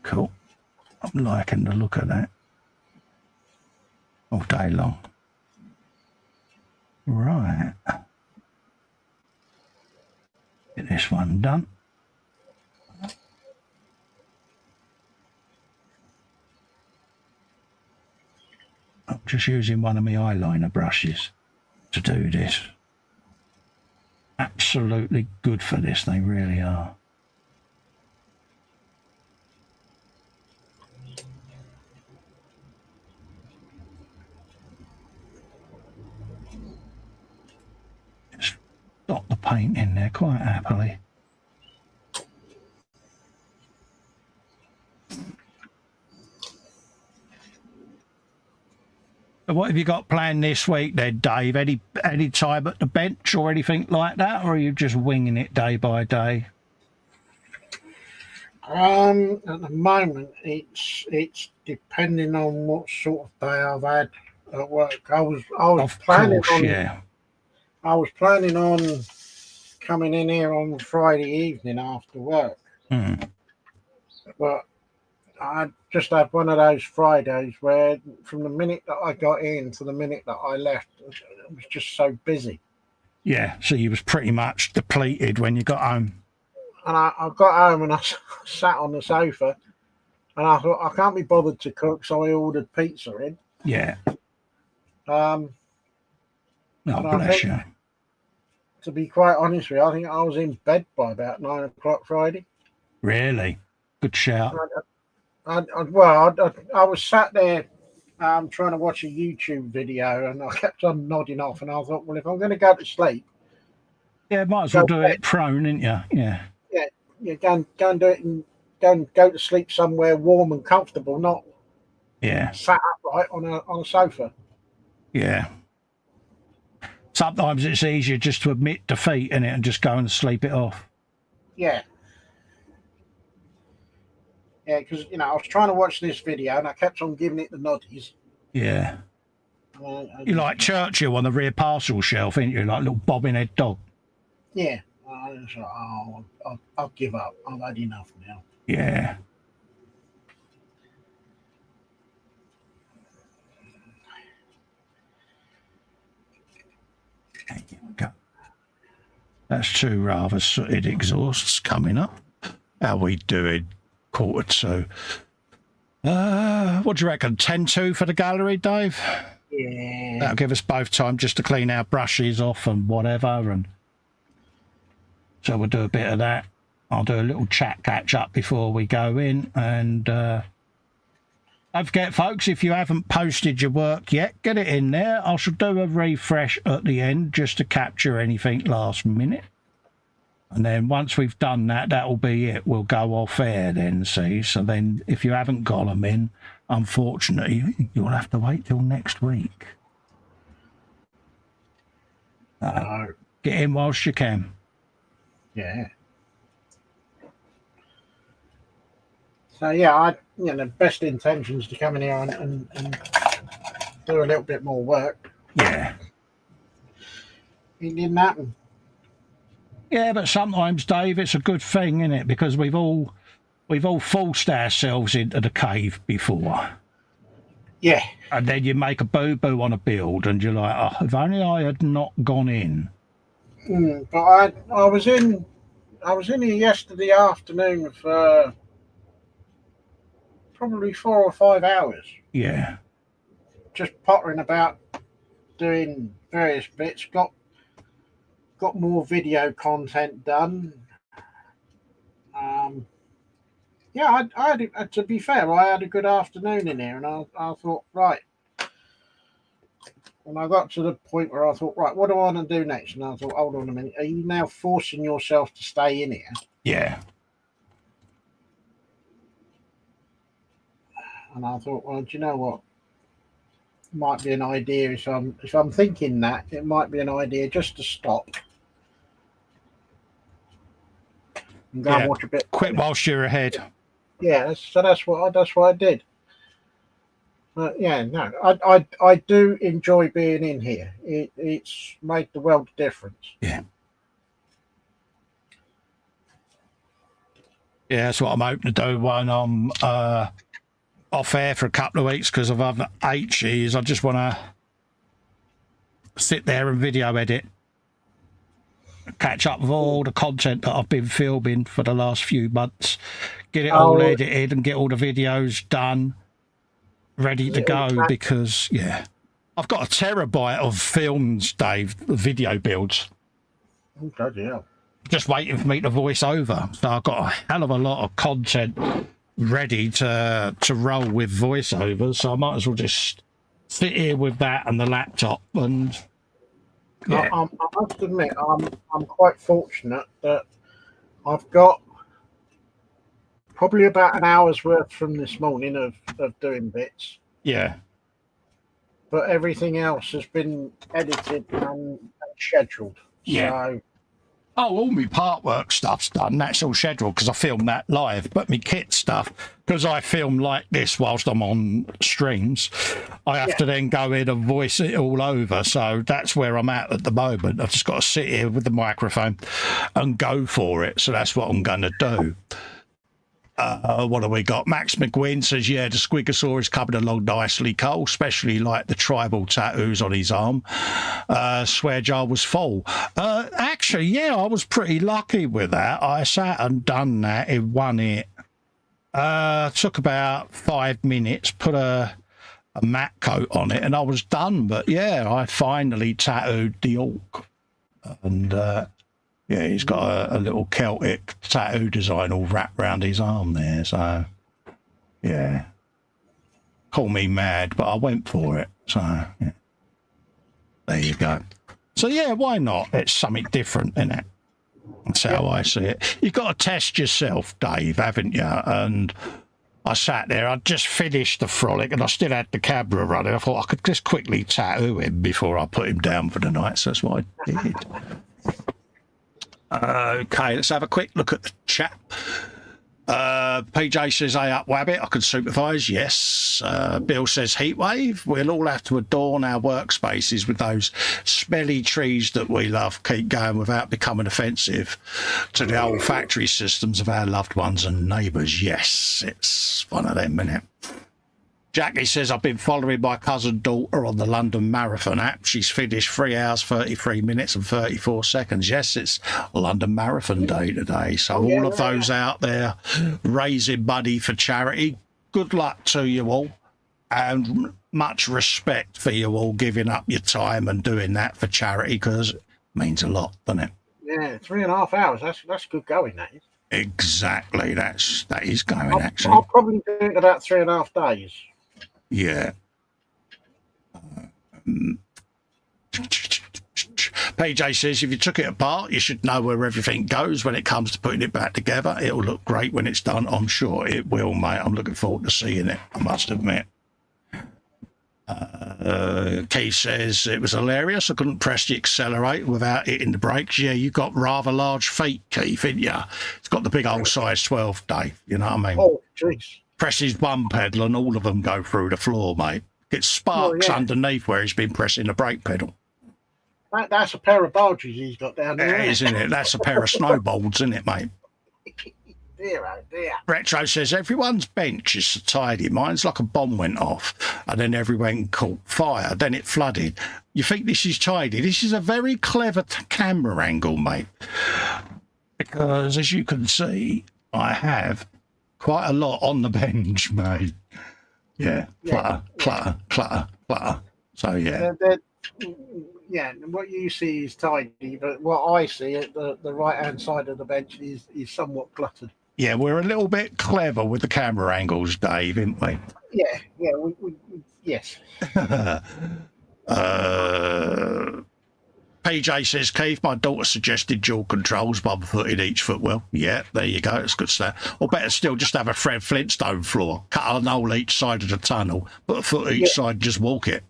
Cool. I'm liking the look of that all day long. Right. Get this one done. I'm just using one of my eyeliner brushes to do this. Absolutely good for this, they really are. Got the paint in there quite happily. So what have you got planned this week then, Dave? Any time at the bench or anything like that, or are you just winging it day by day? At the moment, it's depending on what sort of day I've had at work. I was planning on coming in here on Friday evening after work, but I just had one of those Fridays where from the minute that I got in to the minute that I left, it was just so busy. Yeah, so you was pretty much depleted when you got home. And I got home and I sat on the sofa and I thought, I can't be bothered to cook, so I ordered pizza in. Yeah. Oh, bless you. To be quite honest with you, I think I was in bed by about 9 o'clock Friday. Really? Good shout. I was sat there trying to watch a YouTube video and I kept on nodding off and I thought, well, if I'm going to go to sleep... Yeah, might as well do it prone, didn't you? Yeah. Yeah, go and do it and go to sleep somewhere warm and comfortable, not sat upright on a sofa. Yeah. Sometimes it's easier just to admit defeat in it and just go and sleep it off. Yeah. Yeah, because, I was trying to watch this video and I kept on giving it the noddies. Yeah. You're like Churchill on the rear parcel shelf, ain't you? Like a little bobbing-head dog. Yeah. I was like, I'll give up. I've had enough now. Yeah. There you go. That's two rather sooted exhausts coming up. How we doing? 1:45. What do you reckon? 10-2 for the gallery, Dave? Yeah. That'll give us both time just to clean our brushes off and whatever. And so we'll do a bit of that. I'll do a little chat catch up before we go in. And don't forget, folks, if you haven't posted your work yet, get it in there. I shall do a refresh at the end just to capture anything last minute. And then once we've done that, that'll be it. We'll go off air then, see? So then if you haven't got them in, unfortunately, you'll have to wait till next week. Get in whilst you can. Yeah. So, yeah, the best intentions to come in here and do a little bit more work. Yeah. It didn't happen. Yeah, but sometimes, Dave, it's a good thing, isn't it? Because we've all forced ourselves into the cave before. Yeah. And then you make a boo-boo on a build and you're like, oh, if only I had not gone in. But I was in here yesterday afternoon for probably 4 or 5 hours, Yeah. just pottering about doing various bits. Got more video content done. Yeah, to be fair, I had a good afternoon in here, and I thought, right. When I got to the point where I thought, right, what do I want to do next? And I thought, hold on a minute, are you now forcing yourself to stay in here? Yeah. And I thought, well, do you know what? Might be an idea if I'm thinking that, it might be an idea just to stop and go and watch a bit. Quit whilst you're ahead. Yeah, so that's what I did. But yeah, no, I do enjoy being in here. It's made the world a difference. Yeah. Yeah, that's what I'm hoping to do when I'm off air for a couple of weeks, because of other 8 years. I just want to sit there and video edit, catch up with all the content that I've been filming for the last few months, get it all edited and get all the videos done, ready to go, because, yeah, I've got a terabyte of films, Dave, video builds. Oh, bloody hell. Just waiting for me to voice over. So I've got a hell of a lot of content ready to roll with voiceover, so I might as well just sit here with that and the laptop. And yeah. I must admit, I'm quite fortunate that I've got probably about an hour's worth from this morning of doing bits. Yeah. But everything else has been edited and scheduled. Yeah. So, all my part work stuff's done. That's all scheduled because I film that live. But my kit stuff, because I film like this whilst I'm on streams, I have to then go in and voice it all over. So that's where I'm at the moment. I've just got to sit here with the microphone and go for it. So that's what I'm going to do. What have we got? Max McGuinn says, yeah, the Squigosaurus coming along nicely, Cole, especially like the tribal tattoos on his arm. Swear jar was full. Actually, yeah, I was pretty lucky with that. I sat and done that in one hit. Took about 5 minutes, put a matte coat on it, and I was done. But yeah, I finally tattooed the orc. And yeah, he's got a little Celtic tattoo design all wrapped around his arm there. So, yeah. Call me mad, but I went for it. So, yeah. There you go. So, yeah, why not? It's something different, isn't it? That's how I see it. You've got to test yourself, Dave, haven't you? And I sat there. I'd just finished the frolic, and I still had the camera running. I thought I could just quickly tattoo him before I put him down for the night. So that's what I did. Okay, let's have a quick look at the chat. PJ says, hey up, Wabbit, I can supervise. Yes. Bill says, heatwave. We'll all have to adorn our workspaces with those smelly trees that we love. Keep going without becoming offensive to the olfactory systems of our loved ones and neighbours. Yes, it's one of them, isn't it? Jackie says, I've been following my cousin daughter on the London Marathon app. She's finished 3 hours, 33 minutes and 34 seconds. Yes, it's London Marathon Day today. So all of those out there raising money for charity, good luck to you all. And much respect for you all giving up your time and doing that for charity, because it means a lot, doesn't it? Yeah, 3.5 hours. That's good going, that is. Exactly. That is going, actually. I'll probably do it in about 3.5 days. Yeah. PJ says, if you took it apart, you should know where everything goes when it comes to putting it back together. It'll look great when it's done. I'm sure it will, mate. I'm looking forward to seeing it, I must admit. Keith says, it was hilarious. I couldn't press the accelerator without hitting the brakes. Yeah, you've got rather large feet, Keith, haven't you? It's got the big old size 12, Dave. You know what I mean? Oh, jeez. Presses one pedal and all of them go through the floor, mate. Gets sparks underneath where he's been pressing the brake pedal. That's a pair of barges he's got down there. It is, isn't it? That's a pair of snowballs, isn't it, mate? Dear, oh dear. Retro says, everyone's bench is so tidy. Mine's like a bomb went off and then everyone caught fire. Then it flooded. You think this is tidy? This is a very clever camera angle, mate. Because as you can see, I have quite a lot on the bench, mate. Yeah, clutter. So, yeah. Yeah, what you see is tidy, but what I see at the right-hand side of the bench is somewhat cluttered. Yeah, we're a little bit clever with the camera angles, Dave, aren't we? Yeah, yes. PJ says, Keith, my daughter suggested dual controls, 1 foot in each footwell. Yeah, there you go. It's good stuff. Or better still, just have a Fred Flintstone floor. Cut a hole each side of the tunnel, put a foot each side, just walk it.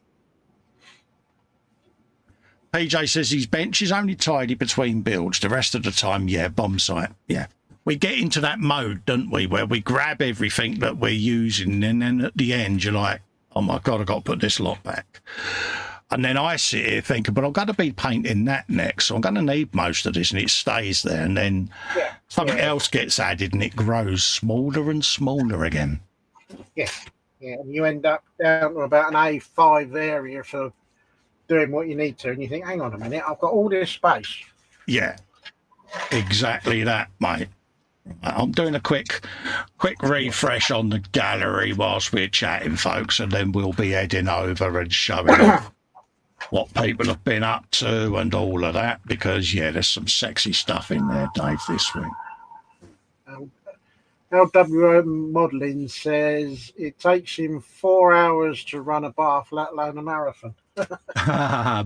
PJ says his bench is only tidy between builds. The rest of the time, yeah, bomb site. Yeah. We get into that mode, don't we, where we grab everything that we're using, and then at the end, you're like, oh, my God, I've got to put this lot back. And then I sit here thinking, but I'm going to be painting that next, so I'm going to need most of this, and it stays there, and then something else gets added, and it grows smaller and smaller again. Yeah, and you end up down to about an A5 area for doing what you need to, and you think, hang on a minute, I've got all this space. Yeah, exactly that, mate. I'm doing a quick refresh on the gallery whilst we're chatting, folks, and then we'll be heading over and showing off what people have been up to and all of that, because, yeah, there's some sexy stuff in there, Dave, this week. LWM Modelling says it takes him 4 hours to run a bath, let alone a marathon.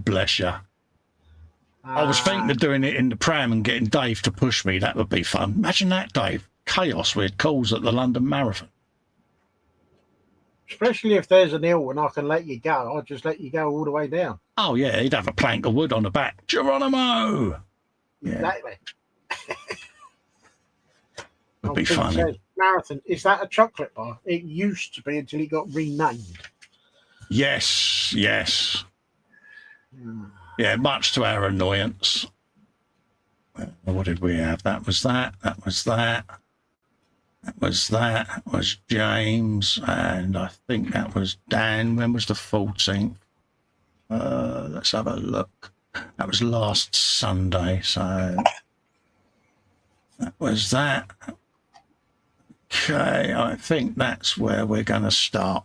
Bless you. I was thinking of doing it in the pram and getting Dave to push me. That would be fun. Imagine that, Dave. Chaos with calls at the London Marathon. Especially if there's an hill and I can let you go. I'll just let you go all the way down. Oh, yeah, he'd have a plank of wood on the back. Geronimo! Yeah. Exactly. Would be funny. Marathon, is that a chocolate bar? It used to be until it got renamed. Yes. Yeah, much to our annoyance. What did we have? That was that. That was James, and I think that was Dan. When was the 14th? Let's have a look. That was last Sunday, so that was that. Okay, I think that's where we're going to start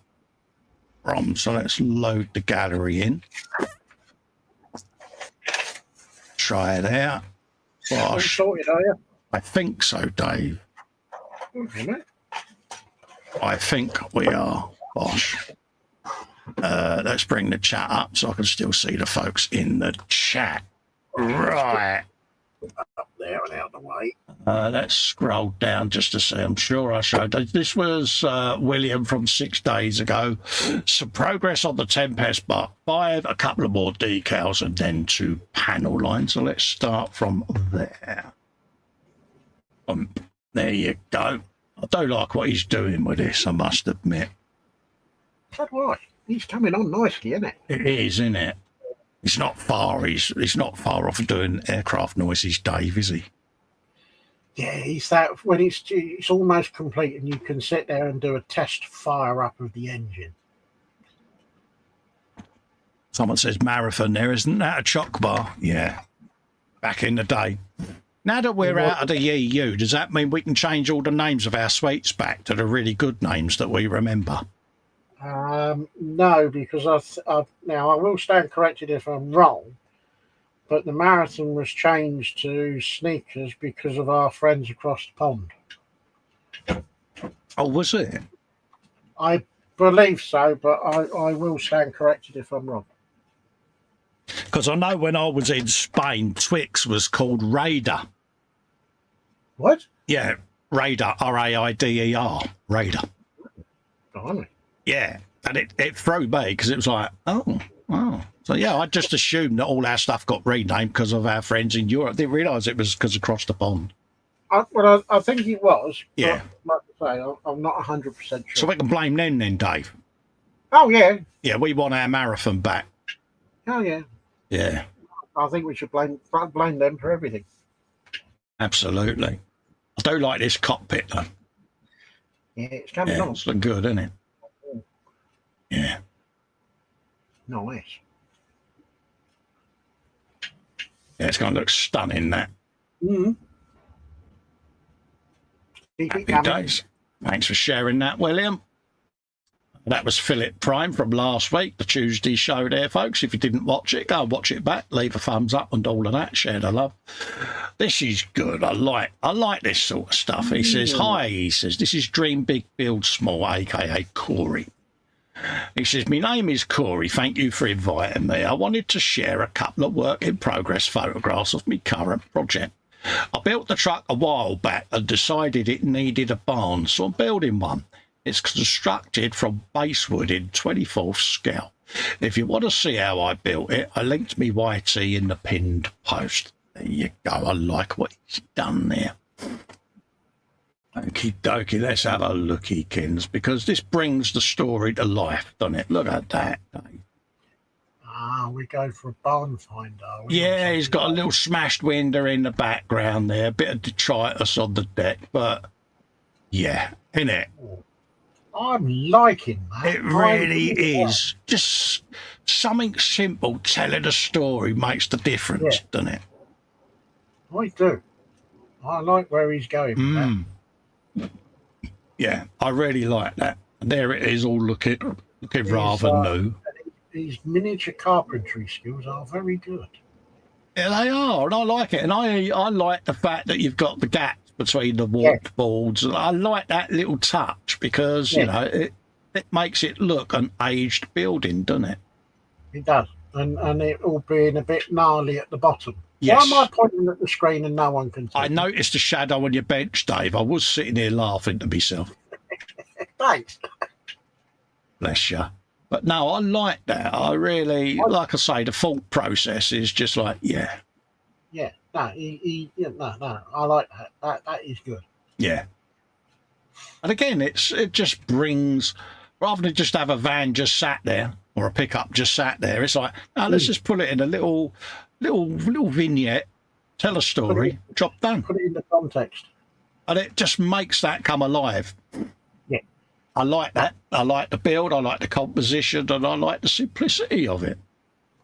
from. So let's load the gallery in. Try it out. Bosh. Sorted, are you? I think so, Dave. Okay, mate. I think we are. Bosh. Let's bring the chat up so I can still see the folks in the chat. Right. Up there and out of the way. Let's scroll down just to see. I'm sure I showed. This was William from 6 days ago. Some progress on the Tempest Mark 5, a couple of more decals, and then 2 panel lines. So let's start from there. There you go. I don't like what he's doing with this, I must admit. So do I. He's coming on nicely, isn't it? It is, isn't it? He's not far. He's not far off doing aircraft noises, Dave, is he? Yeah, he's that when it's almost complete and you can sit there and do a test fire up of the engine. Someone says marathon there, isn't that a choc bar? Yeah. Back in the day. Now that we're out of the EU, does that mean we can change all the names of our sweets back to the really good names that we remember? No, because now I will stand corrected if I'm wrong, but the marathon was changed to sneakers because of our friends across the pond. Oh, was it? I believe so, but I will stand corrected if I'm wrong. Because I know when I was in Spain, Twix was called Raider. What? Yeah, Raider, R-A-I-D-E-R, Raider. Blimey. Yeah, and it threw me because it was like, oh. So, yeah, I just assumed that all our stuff got renamed because of our friends in Europe. Didn't realise it was because across the pond. I think it was. Yeah. But like I say, I'm not 100% sure. So we can blame them then, Dave. Oh, yeah. Yeah, we want our marathon back. Oh, yeah. Yeah. I think we should blame them for everything. Absolutely. I do like this cockpit, though. Yeah, it's coming on. It's looking good, isn't it? Yeah. Nice. Yeah, it's going to look stunning, that. Mm. Happy days. Thanks for sharing that, William. That was Philip Prime from last week, the Tuesday show there, folks. If you didn't watch it, go and watch it back. Leave a thumbs up and all of that. Share the love. This is good. I like this sort of stuff. He says, hi, he says, this is Dream Big, Build Small, a.k.a. Corey. He says, my name is Corey. Thank you for inviting me. I wanted to share a couple of work-in-progress photographs of my current project. I built the truck a while back and decided it needed a barn, so I'm building one. It's constructed from basswood in 24th scale. If you want to see how I built it, I linked me YT in the pinned post. There you go. I like what he's done there. Okie dokie, let's have a looky, Kins, because this brings the story to life, doesn't it? Look at that. We go for a barn finder. Yeah, he's got a little smashed window in the background there, a bit of detritus on the deck, but yeah, isn't it? I'm liking that. It really is. Just something simple, telling a story makes the difference, doesn't it? I do. I like where he's going with that. Yeah, I really like that. There it is, all looking rather new. His miniature carpentry skills are very good. Yeah, they are, and I like it. And I like the fact that you've got the gaps between the warped boards. And I like that little touch because, you know, it makes it look an aged building, doesn't it? It does. And it all being a bit gnarly at the bottom. Yes. Why am I pointing at the screen and no one can see? I noticed a shadow on your bench, Dave. I was sitting here laughing to myself. Thanks. Bless you. But no, I like that. I really, like I say, the thought process is just like, yeah. Yeah, no, I like that. That is good. Yeah. And again, it just brings, rather than just have a van just sat there or a pickup just sat there, it's like, no, let's just put it in a little vignette, tell a story, job done. Put it in the context. And it just makes that come alive. Yeah. I like that. I like the build, I like the composition, and I like the simplicity of it.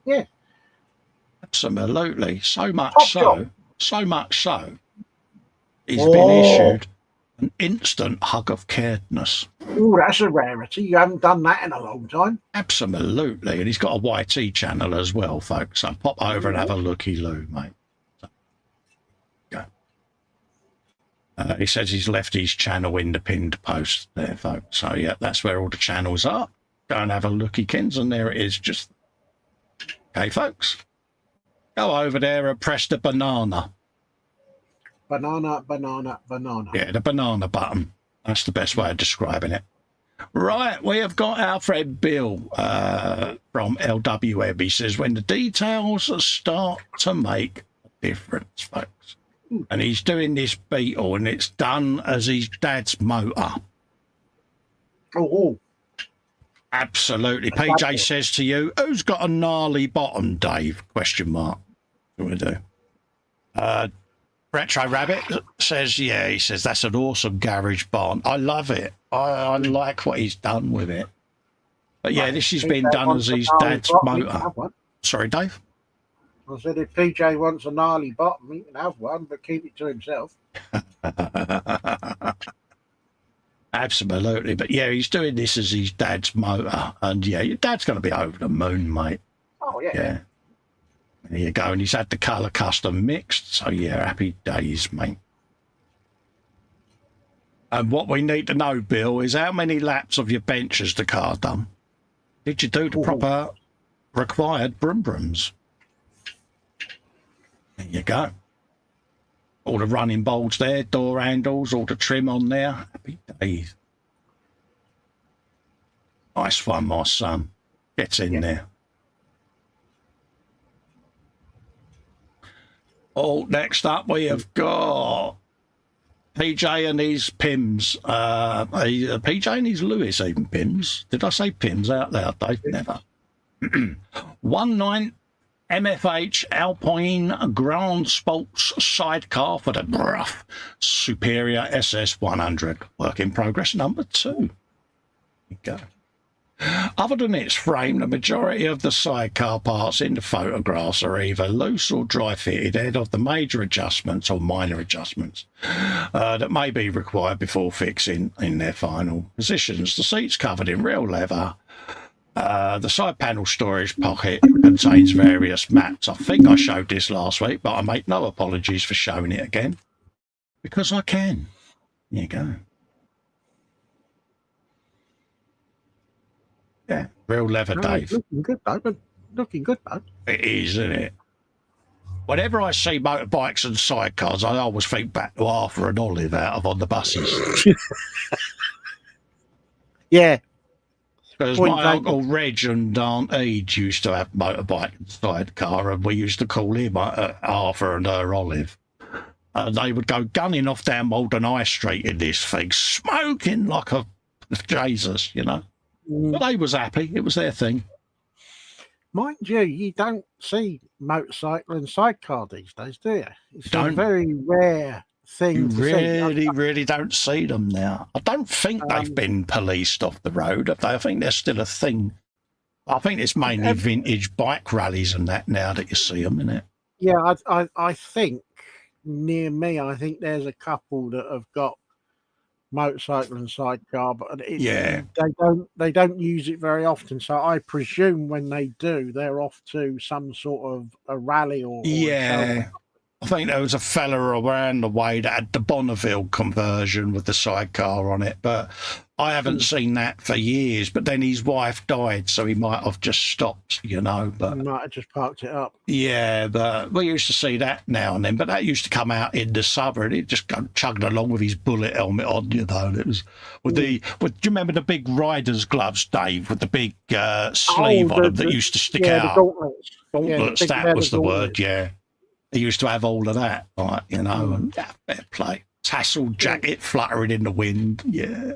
Yeah. Absolutely. So much so, he's been issued an instant hug of caredness. Oh, that's a rarity. You haven't done that in a long time. Absolutely. And he's got a YT channel as well, folks. So pop over and have a looky-loo, mate. So, go. He says he's left his channel in the pinned post there, folks. So, yeah, that's where all the channels are. Go and have a looky, Kins, and there it is. Just okay, folks. Go over there and press the banana. Banana. Yeah, the banana button. That's the best way of describing it. Right, we have got our friend Bill from LWM. He says, when the details start to make a difference, folks. And he's doing this Beetle, and it's done as his dad's motor. Oh. Absolutely. PJ says to you, who's got a gnarly bottom, Dave? Question mark. What do we do? Retro Rabbit says, yeah, he says, that's an awesome garage barn. I love it. I like what he's done with it. But yeah, this has been done as his dad's motor. Sorry, Dave? I said, if PJ wants a gnarly bottom, he can have one, but keep it to himself. Absolutely. But yeah, he's doing this as his dad's motor. And yeah, your dad's going to be over the moon, mate. Oh, yeah. Yeah. There you go. And he's had the colour custom mixed. So yeah, happy days, mate. And what we need to know, Bill, is how many laps of your bench has the car done? Did you do the proper required brooms? There you go. All the running bolts there, door handles, all the trim on there. Happy days. Nice one, my son. Gets in there. Oh, next up we have got PJ and his Pims. PJ and his Lewis even Pims. Did I say Pims out there, Dave? Never. 19 MFH Alpine Ground Sports sidecar for the rough Superior SS 100. Work in progress number 2. There you go. Other than its frame, the majority of the sidecar parts in the photographs are either loose or dry fitted ahead of the major adjustments or minor adjustments that may be required before fixing in their final positions. The seat's covered in real leather. The side panel storage pocket contains various maps. I think I showed this last week, but I make no apologies for showing it again because I can. There you go. Yeah, real leather, Dave. Looking good, though. Looking good, though. It is, isn't it? Whenever I see motorbikes and sidecars, I always think back to Arthur and Olive out of On the Buses. Yeah. Because my Uncle Reg and Aunt Ede used to have motorbike and sidecar, and we used to call him Arthur and her Olive. They would go gunning off down Malden High Street in this thing, smoking like a Jesus, you know. But they was happy. It was their thing. Mind you, you don't see motorcycle and sidecar these days, do you? It's a very rare thing. You really don't see them now. I don't think they've been policed off the road, have they? I think they're still a thing. I think it's mainly vintage bike rallies and that now that you see them, isn't it? Yeah, I think near me, I think there's a couple that have got motorcycle and sidecar, but they don't use it very often. So I presume when they do, they're off to some sort of a rally or I think there was a fella around the way that had the Bonneville conversion with the sidecar on it, but I haven't seen that for years. But then his wife died, so he might have just stopped, you know. But he might have just parked it up. Yeah, but we used to see that now and then. But that used to come out in the summer, and he'd just go chugging along with his bullet helmet on, you know. And it was do you remember the big rider's gloves, Dave, with the big sleeve on them that used to stick out? The gauntlets. Gauntlets, that was the word. Yeah. He used to have all of that, like, you know, and fair play. Tassel jacket fluttering in the wind, yeah.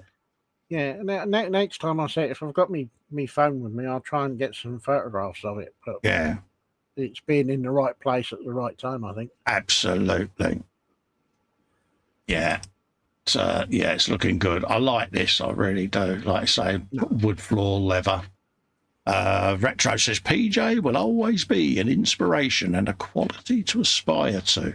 Yeah, next time I say it, if I've got me phone with me, I'll try and get some photographs of it. But yeah, it's being in the right place at the right time, I think. Absolutely. Yeah. So, yeah, it's looking good. I like this, I really do. Like I say, wood floor leather. Retro says, PJ will always be an inspiration and a quality to aspire to.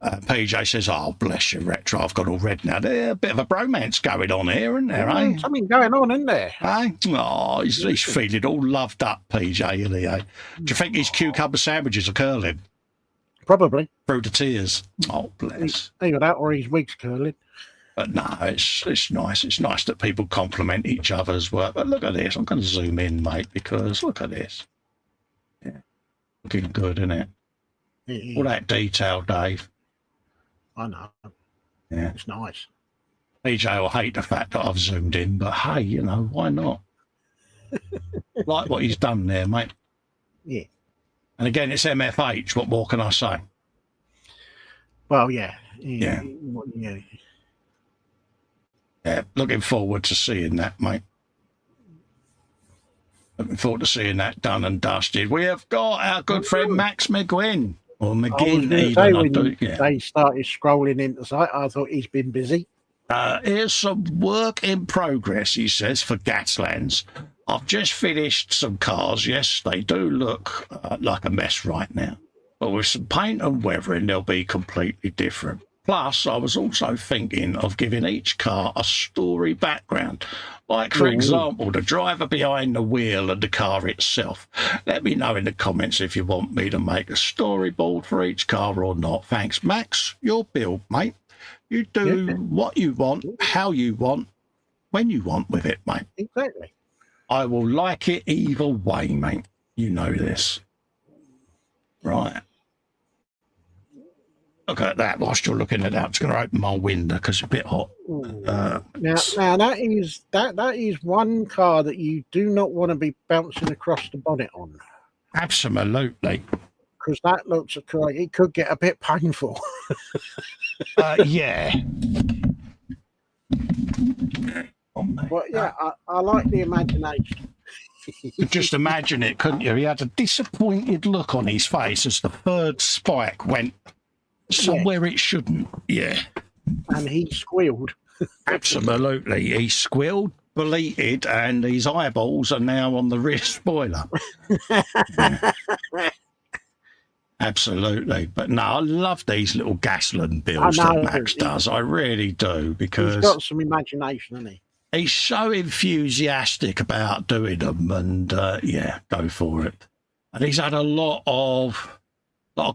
PJ says, oh, bless you, Retro. I've got all red now. There's a bit of a bromance going on here, isn't there, eh? Something going on, isn't there? Eh? Oh, he's feeling all loved up, PJ, isn't he, eh? Do you think his cucumber sandwiches are curling? Probably. Through the tears. Oh, bless. Either that or his wig's curling. But no, it's nice. It's nice that people compliment each other's work. But look at this. I'm going to zoom in, mate, because look at this. Yeah. Looking good, isn't it? All that detail, Dave. I know. Yeah. It's nice. PJ will hate the fact that I've zoomed in, but hey, you know, why not? Like what he's done there, mate. Yeah. And again, it's MFH. What more can I say? Well, yeah. Yeah. Yeah. Yeah, looking forward to seeing that, mate. Looking forward to seeing that done and dusted. We have got our good friend Max McGuinn, or McGinn even. They started scrolling into the site, I thought he's been busy. Here's some work in progress, he says, for Gaslands. I've just finished some cars. Yes, they do look like a mess right now. But with some paint and weathering, they'll be completely different. Plus, I was also thinking of giving each car a story background. Like, for example, the driver behind the wheel and the car itself. Let me know in the comments if you want me to make a storyboard for each car or not. Thanks, Max. Your build, mate. You do what you want, how you want, when you want with it, mate. Exactly. I will like it either way, mate. You know this. Right. Look at that. Whilst you're looking at that, I'm just going to open my window because it's a bit hot. Now that is one car that you do not want to be bouncing across the bonnet on. Absolutely. Because that looks like it could get a bit painful. Yeah. But yeah, I like the imagination. Just imagine it, couldn't you? He had a disappointed look on his face as the third spike went somewhere it shouldn't. Yeah. And he squealed. Absolutely. He squealed, bleated, and his eyeballs are now on the rear spoiler. Absolutely. But no, I love these little Gasland builds that Max does. I really do, because he's got some imagination, hasn't he? He's so enthusiastic about doing them, and yeah, go for it. And he's had a lot of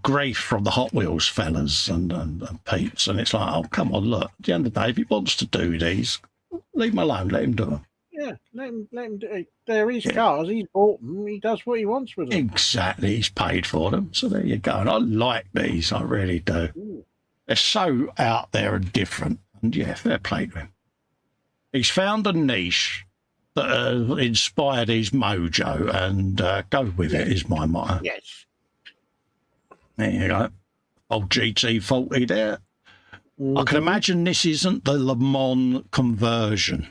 grief from the Hot Wheels fellas and peeps, and it's like, oh, come on, look, at the end of the day, if he wants to do these, leave him alone, let him do them. Yeah, let him do it. They're his cars, he's bought them, he does what he wants with them. Exactly, he's paid for them, so there you go. And I like these, I really do. Ooh. They're so out there and different, and yeah, fair play to him. He's found a niche that inspired his mojo, and go with it is my motto. Yes. There you go. Old GT40 there. Mm-hmm. I can imagine this isn't the Le Mans conversion.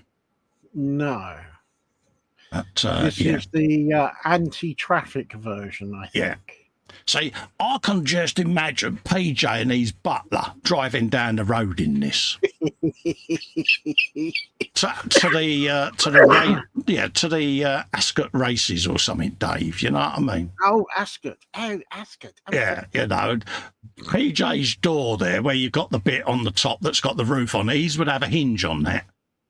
No. But, this is the anti-traffic version, I think. Yeah. See, I can just imagine PJ and his butler driving down the road in this. to the Ascot races or something, Dave. You know what I mean? Oh, Ascot. Yeah, you know, PJ's door there, where you've got the bit on the top that's got the roof on it. He would have a hinge on that,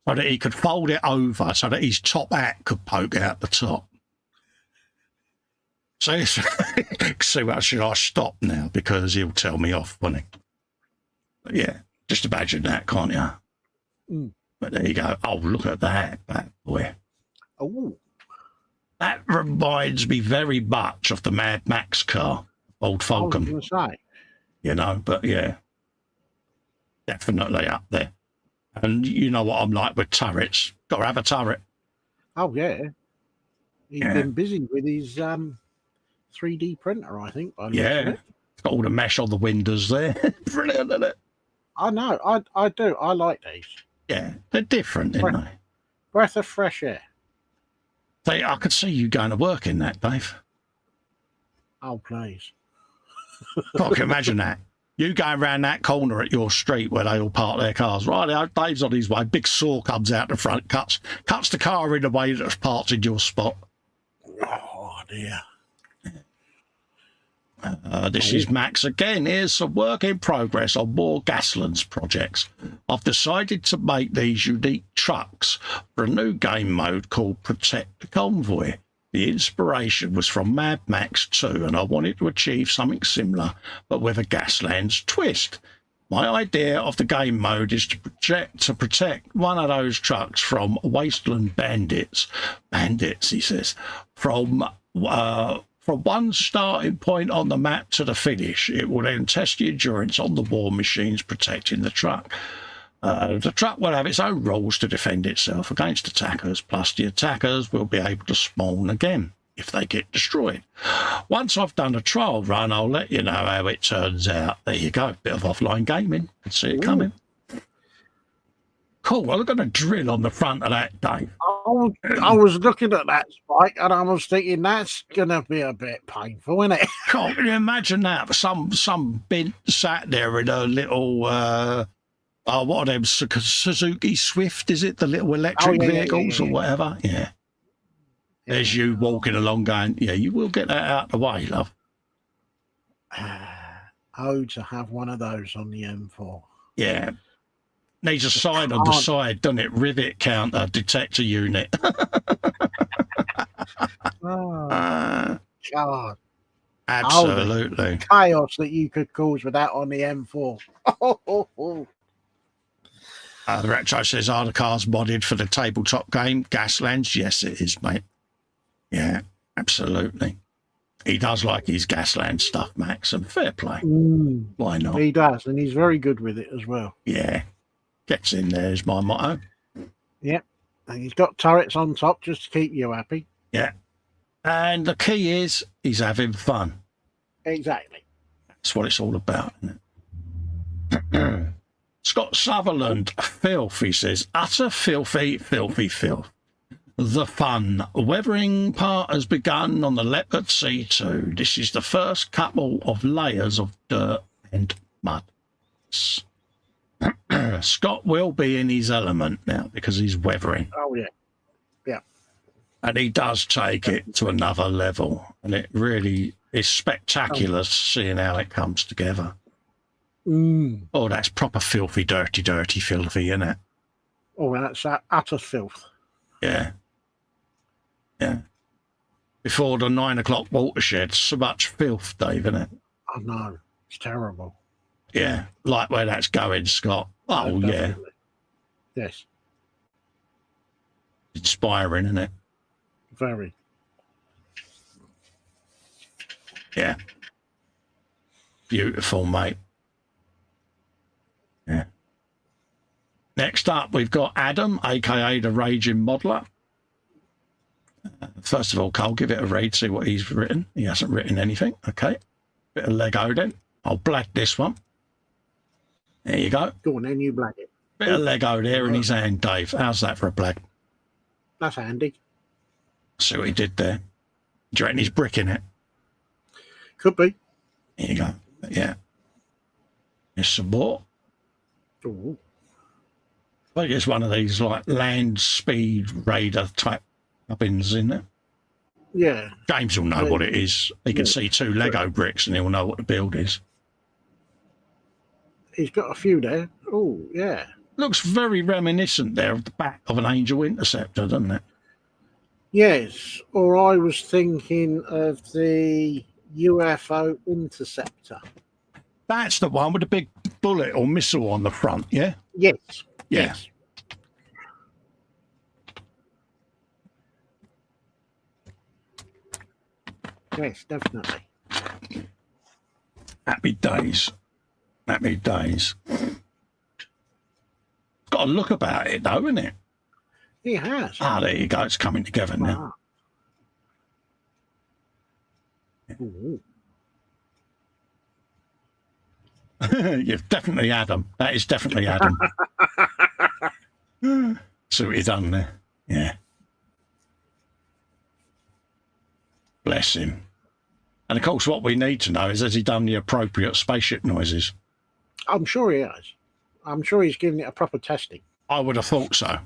so that he could fold it over, so that his top hat could poke out the top. So, see what should I stop now, because he'll tell me off, won't he? But yeah, just imagine that, can't you? Mm. But there you go. Oh, look at that boy. Oh, that reminds me very much of the Mad Max car, Old Falcon. I was going to say. You know, but yeah, definitely up there. And you know what I'm like with turrets. Got to have a turret. Oh yeah, he's been busy with his 3D printer, I think. Yeah, it's got all the mesh on the windows there. Brilliant, isn't it? I know. I do. I like these. Yeah, they're different, aren't they? Breath of fresh air. I could see you going to work in that, Dave. Oh, please. I can imagine that. You going around that corner at your street where they all park their cars. Right, Dave's on his way. Big saw comes out the front, cuts the car in a way that's parked in your spot. Oh, dear. This is Max again. Here's some work in progress on more Gaslands projects. I've decided to make these unique trucks for a new game mode called Protect the Convoy. The inspiration was from Mad Max 2, and I wanted to achieve something similar, but with a Gaslands twist. My idea of the game mode is to protect one of those trucks from wasteland bandits, he says, from one starting point on the map to the finish. It will then test the endurance on the war machines protecting the truck. The truck will have its own rules to defend itself against attackers, plus the attackers will be able to spawn again if they get destroyed. Once I've done a trial run, I'll let you know how it turns out. There you go, bit of offline gaming. Can see it coming. Cool, well, I'm going to drill on the front of that, Dave. I was looking at that, Spike, and I was thinking that's going to be a bit painful, isn't it? Can't you imagine that? Some bint sat there in a little, what are them, Suzuki Swift, is it? The little electric vehicles or whatever? Yeah. There's you walking along going, yeah, you will get that out of the way, love. To have one of those on the M4. Yeah. Needs a sign on the side, doesn't it? Rivet counter, detector unit. Oh, God. Absolutely. The chaos that you could cause with that on the M4. The Retro says, are the cars modded for the tabletop game, Gaslands? Yes, it is, mate. Yeah, absolutely. He does like his Gasland stuff, Max, and fair play. Why not? He does, and he's very good with it as well. Yeah. Gets in there is my motto. Yep. And he's got turrets on top just to keep you happy. Yeah. And the key is he's having fun. Exactly. That's what it's all about, isn't it? Scott Sutherland, filth, he says. Utter filthy filth. The fun. Weathering part has begun on the Leopard C2. This is the first couple of layers of dirt and mud. Scott will be in his element now because he's weathering. Oh, yeah. Yeah. And he does take it to another level. And it really is spectacular seeing how it comes together. Oh, that's proper filthy, dirty, filthy, isn't it? Oh, that's utter filth. Yeah. Yeah. Before the 9 o'clock watershed, so much filth, Dave, isn't it? I know. It's terrible. Yeah. Like where that's going, Scott. Oh, yeah. Yes. Inspiring, isn't it? Very. Yeah. Beautiful, mate. Yeah. Next up, we've got Adam, a.k.a. the Raging Modeler. First of all, Cole, give it a read, see what he's written. He hasn't written anything. Okay. Bit of Lego then. I'll black this one. There you go. Go on then, you black it. Bit of Lego there in his hand, Dave. How's that for a black? That's handy. See what he did there. Do you reckon he's bricking it? Could be. Here you go. Yeah. There's some more. Ooh. I think it's one of these like land speed raider type nubbins in there. Yeah. James will know what it is. He can see 2 Lego bricks and he'll know what the build is. He's got a few there. Oh, yeah. Looks very reminiscent there of the back of an Angel Interceptor, doesn't it? Yes. Or I was thinking of the UFO Interceptor. That's the one with the big bullet or missile on the front, yeah? Yes. Yeah. Yes. Yes, definitely. Happy days. Happy days. Got a look about it, though, isn't it? He has. Ah, there you go. It's coming together now. Ooh. You've definitely Adam. That is definitely Adam. See what he's done there. Yeah. Bless him. And of course, what we need to know is, has he done the appropriate spaceship noises? I'm sure he has. I'm sure he's given it a proper testing. I would have thought so.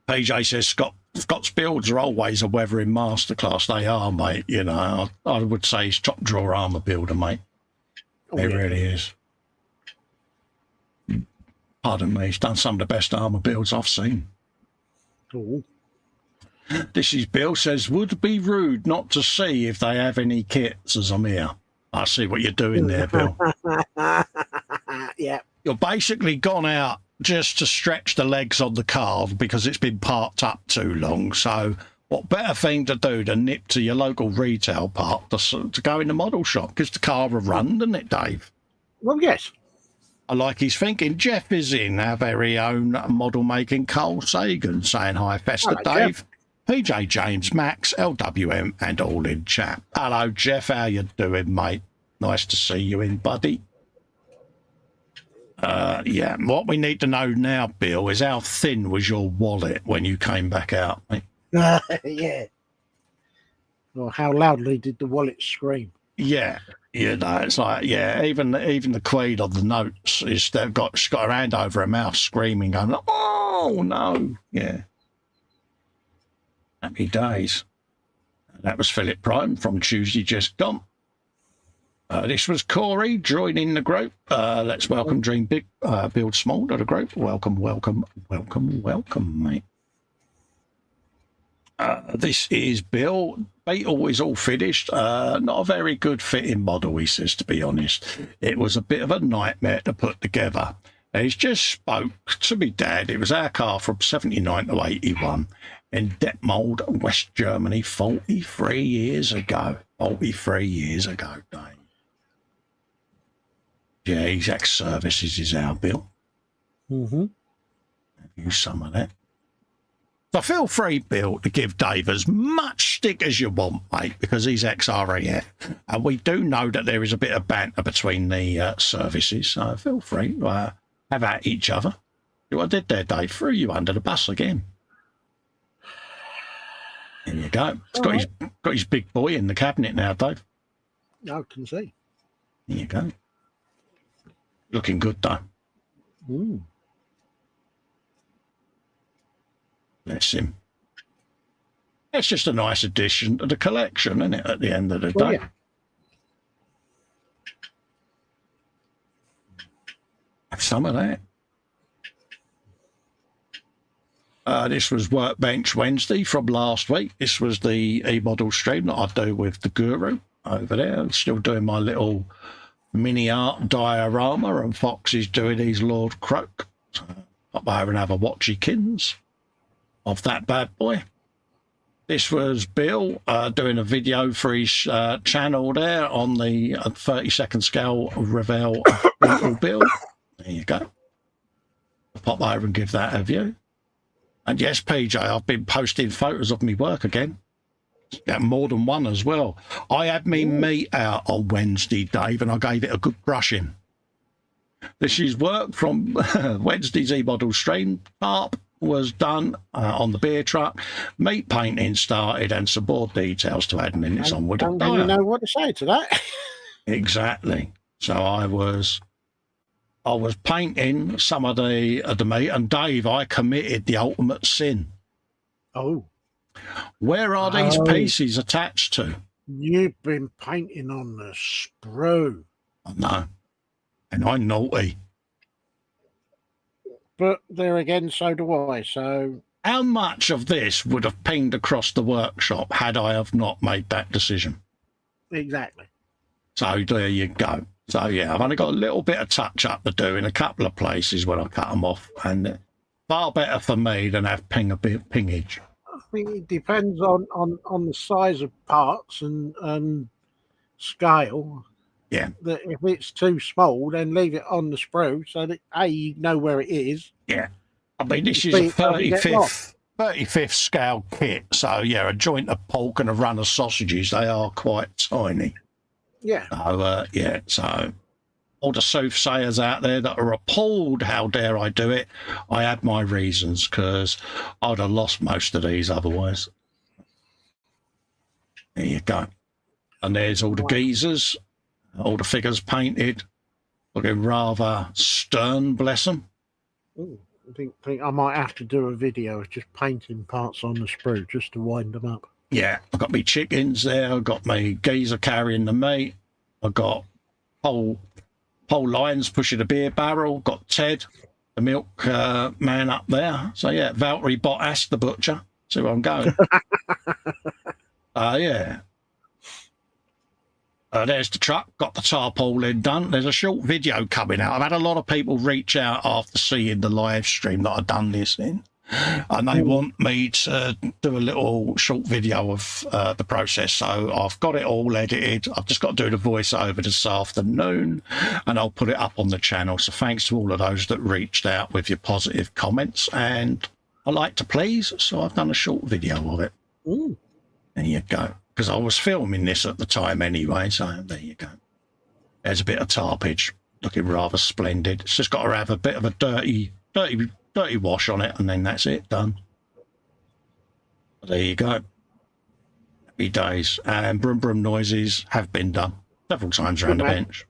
PJ says Scott's builds are always a weathering masterclass. They are, mate. You know, I would say he's top drawer armour builder, mate. He really is. Pardon me, he's done some of the best armour builds I've seen. Ooh. This is Bill says, would be rude not to see if they have any kits as I'm here. I see what you're doing there, Bill. Yeah. You're basically gone out just to stretch the legs on the car because it's been parked up too long. So what better thing to do than nip to your local retail park to go in the model shop? Because the car will run, doesn't it, Dave? Well, yes. I like his thinking. Jeff is in, our very own model-making Cole Sagan, saying hi, Festa Dave. Jeff. PJ James, Max, LWM, and all in chat. Hello, Jeff. How you doing, mate? Nice to see you in, buddy. Yeah, what we need to know now, Bill, is how thin was your wallet when you came back out, mate? Yeah. Or how loudly did the wallet scream? Yeah, you know, it's like, yeah, even the Queen on the notes is she's got her hand over her mouth screaming, going, oh, no. Yeah. Happy days. That was Philip Prime from Tuesday Just Gone. This was Corey joining the group. Let's welcome Dream Big, Build Small to the group. Welcome, welcome, welcome, welcome, mate. This is Bill. Beetle is all finished. Not a very good fitting model, he says, to be honest. It was a bit of a nightmare to put together. He's just spoke to me dad. It was our car from 79 to 81 in Detmold, West Germany, 43 years ago. 43 years ago, Dave. Yeah, his ex-services is our Bill. Mm-hmm. Use some of that. So feel free, Bill, to give Dave as much stick as you want, mate, because he's ex-RAF. And we do know that there is a bit of banter between the services, so feel free to have at each other. See what I did there, Dave? Threw you under the bus again. There you go. It's got his big boy in the cabinet now, Dave. I can see. There you go. Looking good, though. Ooh. Bless him. It's just a nice addition to the collection, isn't it, at the end of the day? Yeah. Have some of that. This was Workbench Wednesday from last week. This was the e-model stream that I do with the Guru over there. I'm still doing my little mini art diorama, and Fox is doing his Lord Croak. So pop over and have a watchykins of that bad boy. This was Bill doing a video for his channel there on the 30-second scale Revel of Bill. There you go. Pop over and give that a view. And yes, PJ, I've been posting photos of me work again. Yeah, more than one as well. I had me meat out on Wednesday, Dave, and I gave it a good brushing. This is work from Wednesday's e-model stream. Tarp was done on the beer truck. Meat painting started, and some more details to add minutes on. Don't really know what to say to that. Exactly. So I was painting some of the meat, and Dave, I committed the ultimate sin. Oh. Where are these pieces attached to? You've been painting on the sprue. I know. And I'm naughty. But there again, so do I. So how much of this would have pinged across the workshop had I have not made that decision? Exactly. So there you go. So yeah, I've only got a little bit of touch up to do in a couple of places when I cut them off, and far better for me than have pingage. I think it depends on the size of parts and scale. Yeah. That if it's too small, then leave it on the sprue so that you know where it is. Yeah. I mean, this is a 35th scale kit, so yeah, a joint of pork and a run of sausages, they are quite tiny. Yeah. So, yeah, so all the soothsayers out there that are appalled, how dare I do it, I had my reasons, because I'd have lost most of these otherwise. There you go. And there's all the geezers, all the figures painted, looking rather stern, bless them. Ooh, I think I might have to do a video of just painting parts on the sprue just to wind them up. Yeah, I've got me chickens there. I've got my geezer carrying the meat. I've got pole lines pushing a beer barrel. Got Ted, the milk man up there. So, yeah, Valtteri Bottas, the butcher. See where I'm going. Yeah. There's the truck. Got the tarpaulin done. There's a short video coming out. I've had a lot of people reach out after seeing the live stream that I've done this in. And they want me to do a little short video of the process. So I've got it all edited. I've just got to do the voiceover this afternoon, and I'll put it up on the channel. So thanks to all of those that reached out with your positive comments. And I like to please, so I've done a short video of it. Ooh. There you go. Because I was filming this at the time anyway, so there you go. There's a bit of tarpage, looking rather splendid. It's just got to have a bit of a dirty wash on it, and then that's it, done. There you go. Happy days. And brum brum noises have been done several times around the bench.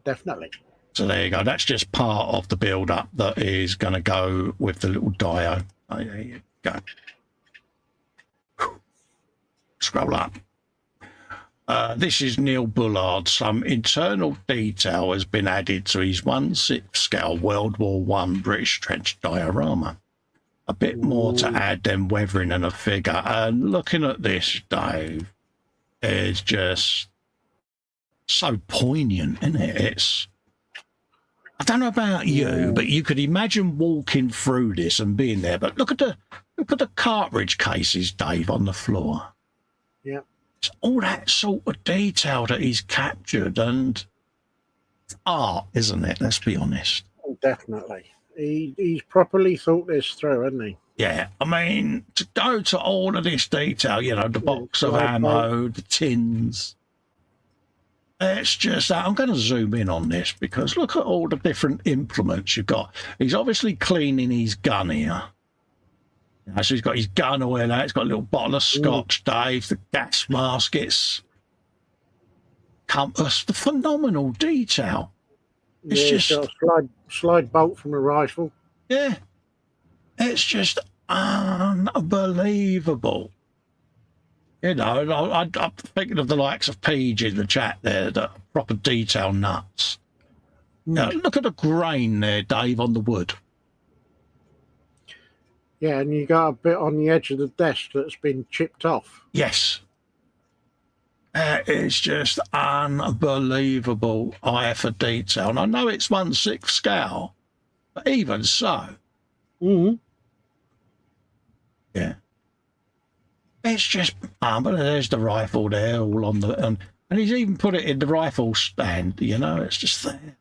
Definitely. So there you go. That's just part of the build-up that is going to go with the little dio. Oh, there you go. Scroll up. This is Neil Bullard. Some internal detail has been added to his 1/6 scale World War I British trench diorama. A bit more to add than weathering and a figure. And looking at this, Dave, is just so poignant, isn't it? I don't know about you, but you could imagine walking through this and being there. But look at the cartridge cases, Dave, on the floor. Yeah. It's all that sort of detail that he's captured, and art, isn't it? Let's be honest. Oh, definitely. He's properly thought this through, hasn't he? Yeah, I mean, to go to all of this detail, you know, the box of ammo, the tins. It's just, I'm going to zoom in on this because look at all the different implements you've got. He's obviously cleaning his gun here. So he's got his gun oil out. He's got a little bottle of scotch, Dave, the gas mask, it's compass, the phenomenal detail. It's just got a slide bolt from a rifle. Yeah. It's just unbelievable. You know, I'm thinking of the likes of Peach in the chat there, that are proper detail nuts. Look at the grain there, Dave, on the wood. Yeah, and you got a bit on the edge of the desk that's been chipped off. Yes. It's just unbelievable eye for detail. And I know it's 1/6 scale, but even so. Yeah. It's just, but there's the rifle there, all on the, and he's even put it in the rifle stand, you know, it's just there.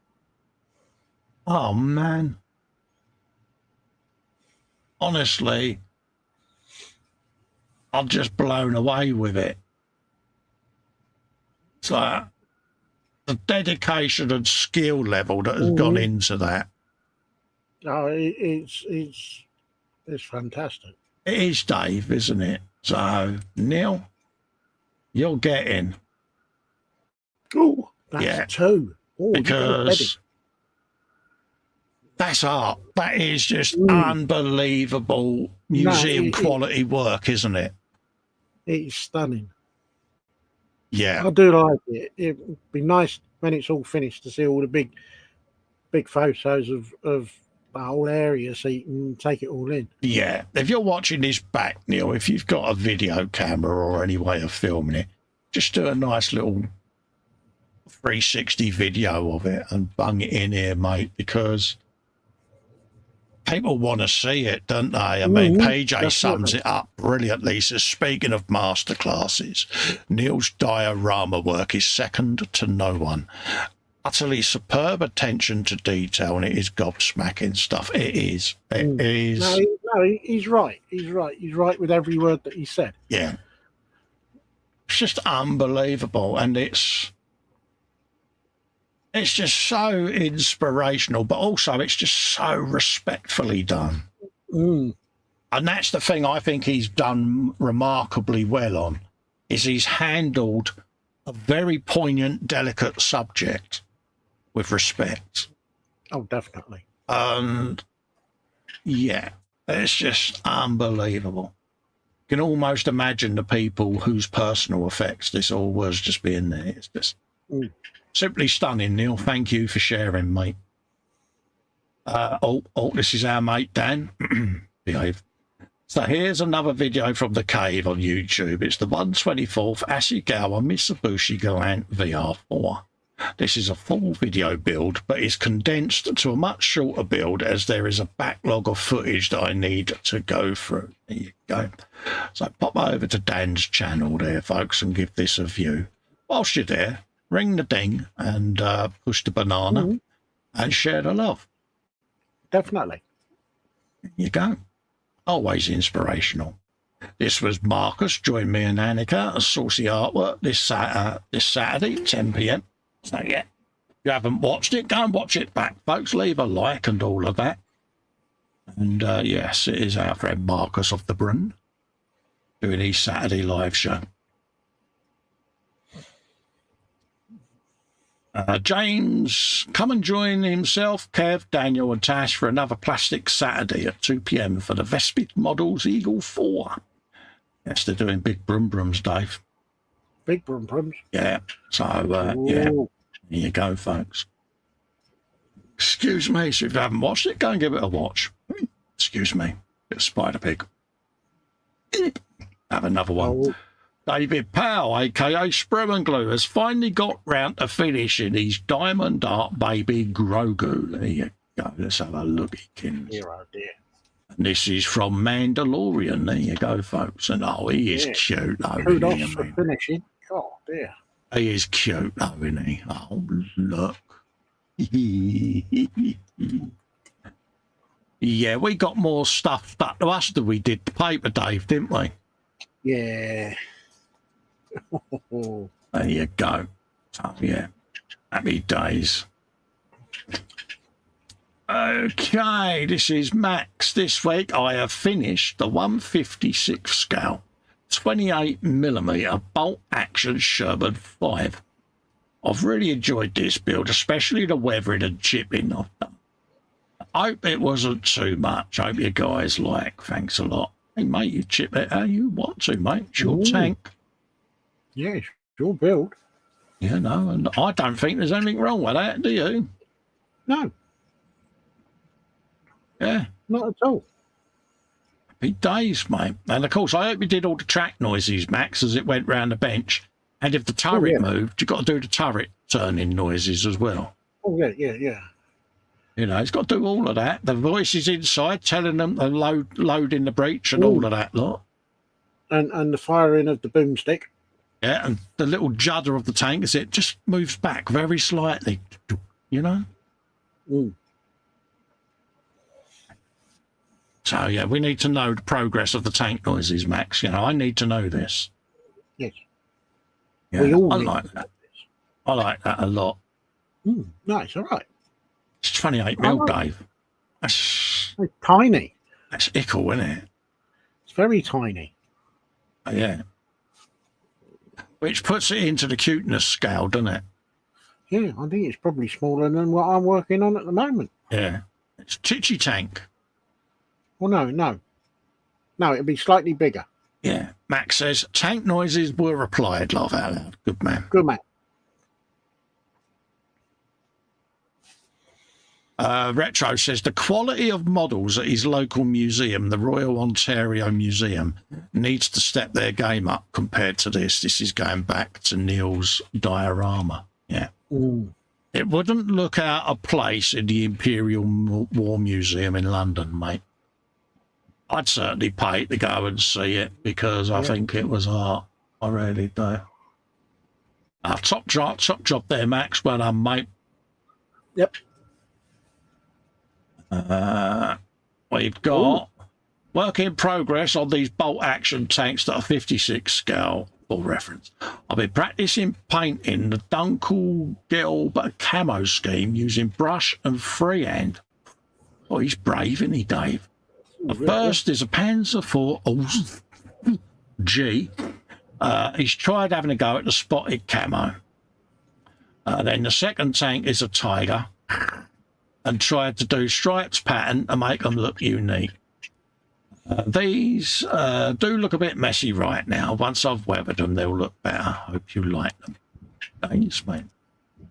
Oh, man. Honestly, I'm just blown away with it. So, the dedication and skill level that has gone into that. Oh, it's fantastic. It is, Dave, isn't it? So, Neil, you're getting. Oh, that's 2. Oh, because that's art. That is just unbelievable museum quality work, isn't it? It's stunning. Yeah. I do like it. It'd be nice when it's all finished to see all the big photos of the whole area so you can take it all in. Yeah. If you're watching this back, Neil, if you've got a video camera or any way of filming it, just do a nice little 360 video of it and bung it in here, mate, because people want to see it, don't they? I mean, PJ sums it up brilliantly. So speaking of masterclasses, Neil's diorama work is second to no one. Utterly superb attention to detail, and it is gobsmacking stuff. It is. It is. No, he's right. He's right. He's right with every word that he said. Yeah. It's just unbelievable, and it's just so inspirational, but also it's just so respectfully done. And that's the thing I think he's done remarkably well on, is he's handled a very poignant, delicate subject with respect. Oh, definitely. And yeah, it's just unbelievable. You can almost imagine the people whose personal effects this all was just being there. It's just simply stunning, Neil. Thank you for sharing, mate. This is our mate, Dan. Behave. So here's another video from the cave on YouTube. It's the 124th Ashigawa Mitsubishi Galant VR4. This is a full video build, but is condensed to a much shorter build as there is a backlog of footage that I need to go through. There you go. So pop over to Dan's channel there, folks, and give this a view. Whilst you're there, ring the ding and push the banana and share the love. Definitely. There you go. Always inspirational. This was Marcus. Join me and Annika at Saucy Artwork this Saturday, 10 p.m. So, yeah, if you haven't watched it, go and watch it back, folks. Leave a like and all of that. And, yes, it is our friend Marcus of the Brun doing his Saturday live show. James, come and join himself, Kev, Daniel and Tash for another Plastic Saturday at 2 p.m. for the Vespid Models Eagle 4. Yes, they're doing big brum brums, Dave. Big brum brums? Yeah. So, yeah, there you go, folks. Excuse me, so if you haven't watched it, go and give it a watch. Excuse me, bit of Spider Pig. Have another one. David Powell, a.k.a. Sprue and Glue, has finally got round to finishing his Diamond Art Baby Grogu. There you go. Let's have a look at Kins. Hero, dear. And this is from Mandalorian. There you go, folks. And, oh, he is cute, though. Kudos for finishing. Oh, dear. He is cute, though, isn't he? Oh, look. Yeah, we got more stuff stuck to us than we did the paper, Dave, didn't we? Yeah. There you go. So, yeah, happy days. Okay, this is Max. This week I have finished the 156 scale 28mm bolt action Sherman 5. I've really enjoyed this build, especially the weathering and chipping I've done. Hope it wasn't too much. Hope you guys like. Thanks a lot. Hey, mate, you chip it how you want to, mate. It's your tank. Yeah, it's your build. Yeah, no, and I don't think there's anything wrong with that, do you? No. Yeah. Not at all. Happy days, mate. And of course, I hope you did all the track noises, Max, as it went round the bench. And if the turret moved, you've got to do the turret turning noises as well. Oh, yeah. You know, it's got to do all of that. The voices inside telling them to load in the breach and all of that lot. And the firing of the boomstick. Yeah, and the little judder of the tank as it just moves back very slightly, you know? So, yeah, we need to know the progress of the tank noises, Max. You know, I need to know this. Yes. Yeah, we all I like that. I like that a lot. Nice, all right. It's 28 mil, Dave. That's it's tiny. That's ickle, isn't it? It's very tiny. Yeah. Which puts it into the cuteness scale, doesn't it? Yeah, I think it's probably smaller than what I'm working on at the moment. Yeah. It's Chichi tank. Well, no. No, it'll be slightly bigger. Yeah. Max says, tank noises were applied, laugh out loud. Good man. Good man. Retro says the quality of models at his local museum, the Royal Ontario Museum, needs to step their game up compared to this. This is going back to Neil's diorama. Yeah. It wouldn't look out of place in the Imperial War Museum in London, mate. I'd certainly pay to go and see it because I think it was art. I really do. Top job there, Max. Well done, mate. Yep. We've got work in progress on these bolt action tanks that are 56 scale for reference. I've been practicing painting the Dunkel Gelb camo scheme using brush and freehand. Oh, he's brave, isn't he, Dave? The first is a Panzer IV G. He's tried having a go at the spotted camo. Then the second tank is a Tiger. And tried to do stripes pattern to make them look unique. These do look a bit messy right now. Once I've weathered them, they'll look better. Hope you like them. Thanks, mate.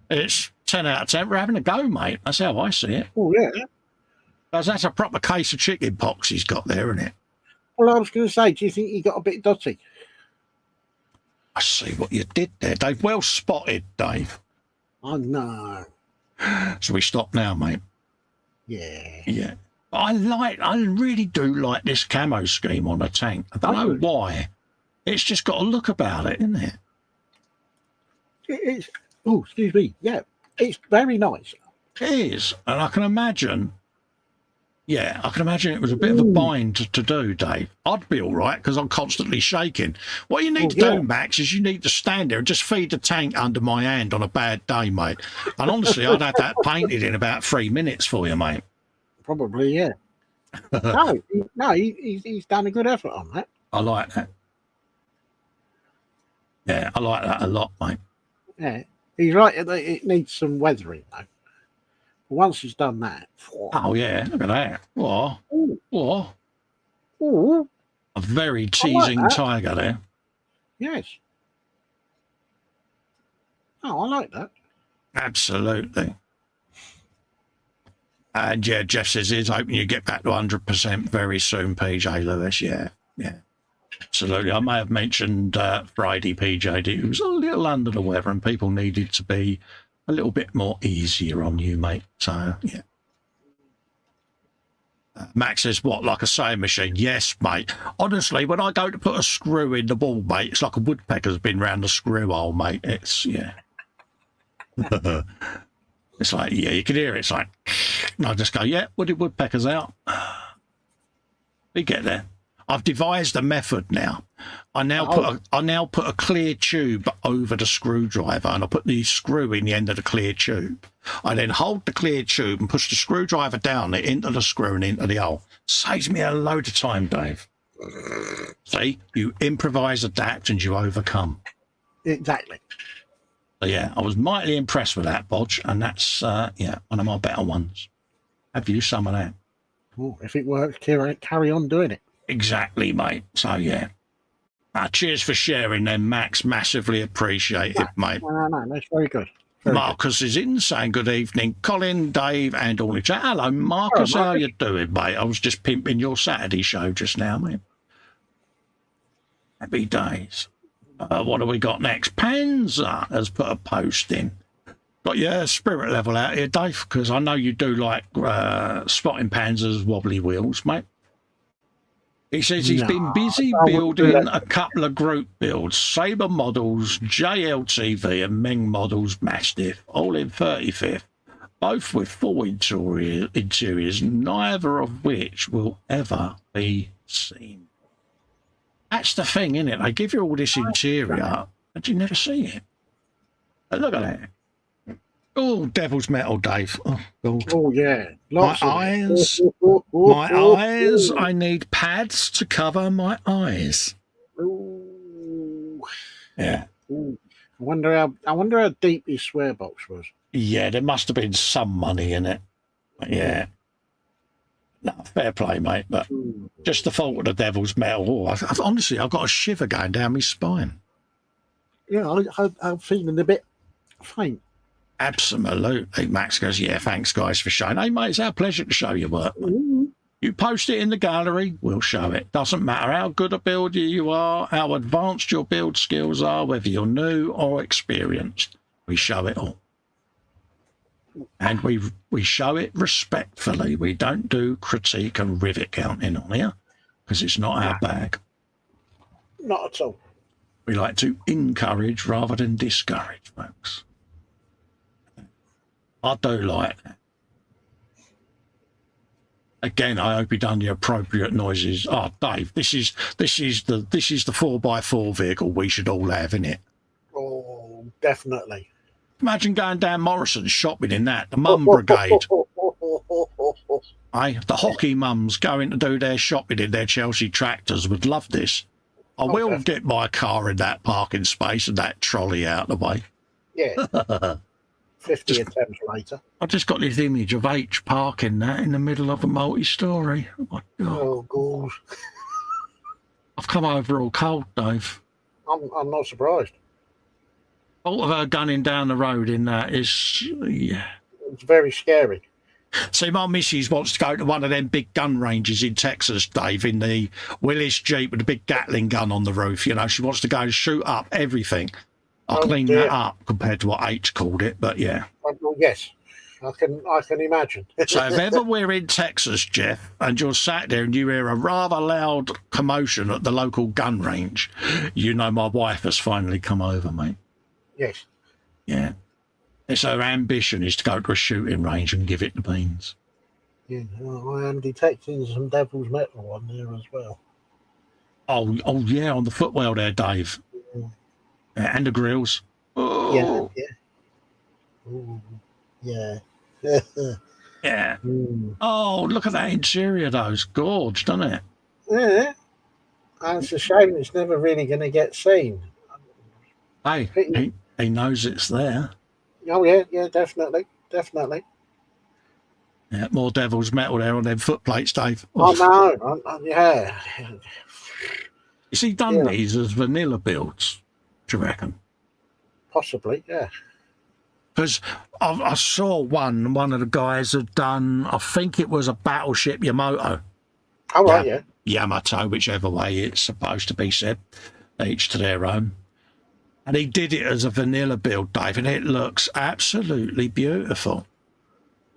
It's 10 out of 10. We're having a go, mate. That's how I see it. Oh, yeah. Because that's a proper case of chicken pox he's got there, isn't it? Well, I was going to say, do you think he got a bit dotty? I see what you did there, Dave. Well spotted, Dave. Oh, no. So we stop now, mate. Yeah. Yeah. I really do like this camo scheme on a tank. I don't know why. It's just got a look about it, isn't it? It's, oh, excuse me. Yeah, it's very nice. It is. And I can imagine it was a bit of a bind to do, Dave. I'd be all right because I'm constantly shaking. What you need to do, Max, is you need to stand there and just feed the tank under my hand on a bad day, mate. And honestly, I'd have that painted in about 3 minutes for you, mate. Probably, yeah. He's done a good effort on that. I like that. Yeah, I like that a lot, mate. Yeah, he's right. It needs some weathering, though. Once he's done that. Oh, yeah, look at that. What? What? Ooh. A very teasing tiger there. Yes. Oh, I like that. Absolutely. And yeah, Jeff says he's hoping you get back to 100% very soon, PJ Lewis. Yeah. Absolutely. I may have mentioned Friday, PJ. It was a little under the weather and people needed to be a little bit more easier on you, mate. So, yeah. Max says, what, like a sewing machine? Yes, mate. Honestly, when I go to put a screw in the wall, mate, it's like a woodpecker's been round the screw hole, mate. It's, yeah. It's like, yeah, you can hear it. It's like, and I just go, yeah, woodpecker's out. We get there. I've devised a method now. I now put a clear tube over the screwdriver and I put the screw in the end of the clear tube. I then hold the clear tube and push the screwdriver down it into the screw and into the hole. Saves me a load of time, Dave. See, you improvise, adapt, and you overcome. Exactly. So yeah, I was mightily impressed with that, Bodge, and that's one of my better ones. Have you some of that? Oh, if it works, carry on doing it. Exactly, mate. So, yeah. Cheers for sharing them, Max. Massively appreciated, mate. No, that's very good. Very Marcus is in, saying good evening. Colin, Dave, and all the chat. Hello, Marcus. Hello, How Marcus. you doing, mate? I was just pimping your Saturday show just now, mate. Happy days. What do we got next? Panzer has put a post in. Got your spirit level out here, Dave, because I know you do like spotting Panzer's wobbly wheels, mate. He says he's been busy building a couple of group builds, Sabre models, JLTV and Meng models Mastiff, all in 35th, both with full interiors, neither of which will ever be seen. That's the thing, isn't it? They give you all this interior, but you never see it. But look at that. Oh, devil's metal, Dave. Oh, God. Oh, yeah. My eyes. My eyes. I need pads to cover my eyes. Ooh. Yeah. Ooh. I wonder how deep his swear box was. Yeah, there must have been some money in it. Yeah. No, fair play, mate. But just the fault of the devil's metal. Oh, honestly, I've got a shiver going down my spine. Yeah, I'm feeling a bit faint. Absolutely. Max goes, yeah, thanks, guys, for showing. Hey, mate, it's our pleasure to show your work. You post it in the gallery, we'll show it. Doesn't matter how good a builder you are, how advanced your build skills are, whether you're new or experienced. We show it all. And we show it respectfully. We don't do critique and rivet counting on here because it's not our bag. Not at all. We like to encourage rather than discourage, folks. I do like that. Again, I hope you done the appropriate noises. Oh, Dave, this is the 4x4 vehicle we should all have, isn't it? Oh, definitely. Imagine going down Morrison's shopping in that, the mum brigade. The hockey mums going to do their shopping in their Chelsea tractors would love this. I will get my car in that parking space and that trolley out of the way. Yeah. 50 attempts later. I just got this image of H parking that in the middle of a multi-story. Oh, my God. Oh, God. I've come over all cold, Dave. I'm not surprised. All of her gunning down the road in that is, yeah. It's very scary. See, my missus wants to go to one of them big gun ranges in Texas, Dave, in the Willis Jeep with a big Gatling gun on the roof. You know, she wants to go and shoot up everything. I'll clean that up compared to what H called it, but yeah. Well, yes, I can imagine. So if ever we're in Texas, Jeff, and you're sat there and you hear a rather loud commotion at the local gun range, you know my wife has finally come over, mate. Yes. Yeah. It's her ambition is to go to a shooting range and give it the beans. Yeah, well, I am detecting some devil's metal on there as well. Oh yeah, on the footwell there, Dave. And the grills. Oh. Yeah. Ooh, yeah. Yeah. Oh, look at that interior, though. It's gorgeous, doesn't it? Yeah. And it's a shame it's never really going to get seen. Hey, he knows it's there. Oh, yeah, definitely. Yeah, more devil's metal there on them footplates, Dave. Oh, no. Yeah. Is he done these as vanilla builds, do you reckon? Possibly, yeah. Because I saw one of the guys had done, I think it was a Battleship Yamato. Oh, right, yeah. Yamato, whichever way it's supposed to be said, each to their own. And he did it as a vanilla build, Dave, and it looks absolutely beautiful.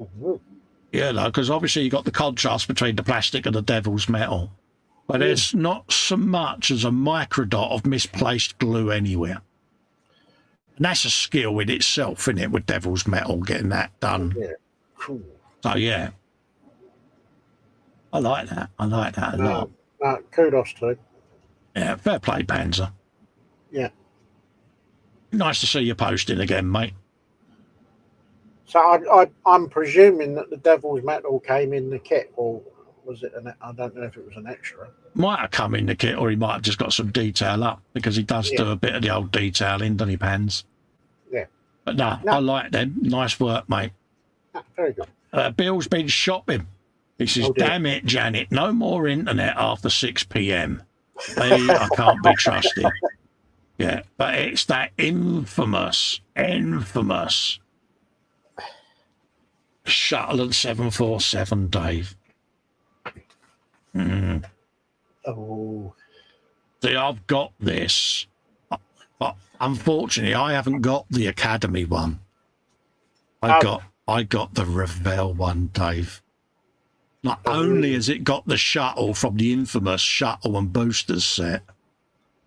Mm-hmm. Yeah, though, because obviously you got the contrast between the plastic and the devil's metal. But there's not so much as a microdot of misplaced glue anywhere. And that's a skill in itself, isn't it, with devil's metal, getting that done. Yeah, cool. So, yeah. I like that. I like that a lot. Kudos to him. Yeah, fair play, Panzer. Yeah. Nice to see you posting again, mate. So I'm presuming that the devil's metal came in the kit, or was it I don't know if it was an extra. Might have come in the kit, or he might have just got some detail up, because he does do a bit of the old detailing, doesn't he, Pans? Yeah. But no, I like them. Nice work, mate. Very good. Bill's been shopping. He says, damn it, Janet, no more internet after 6 p.m. I can't be trusted. Yeah, but it's that infamous shuttle and 747, Dave. Oh. See, I've got this, but unfortunately, I haven't got the Academy one. I got the Revell one, Dave. Not only has it got the shuttle from the infamous shuttle and boosters set,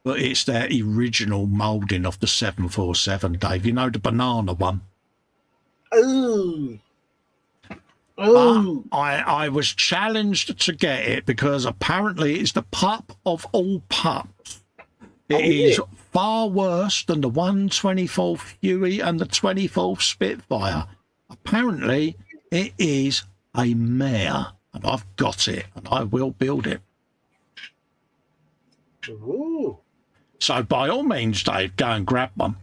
but it's their original moulding of the 747, Dave. You know, the banana one. Oh. Oh. I was challenged to get it because apparently it's the pup of all pups. It is far worse than the 124th Huey and the 24th Spitfire. Apparently it is a mare, and I've got it, and I will build it. Ooh. So by all means, Dave, go and grab one.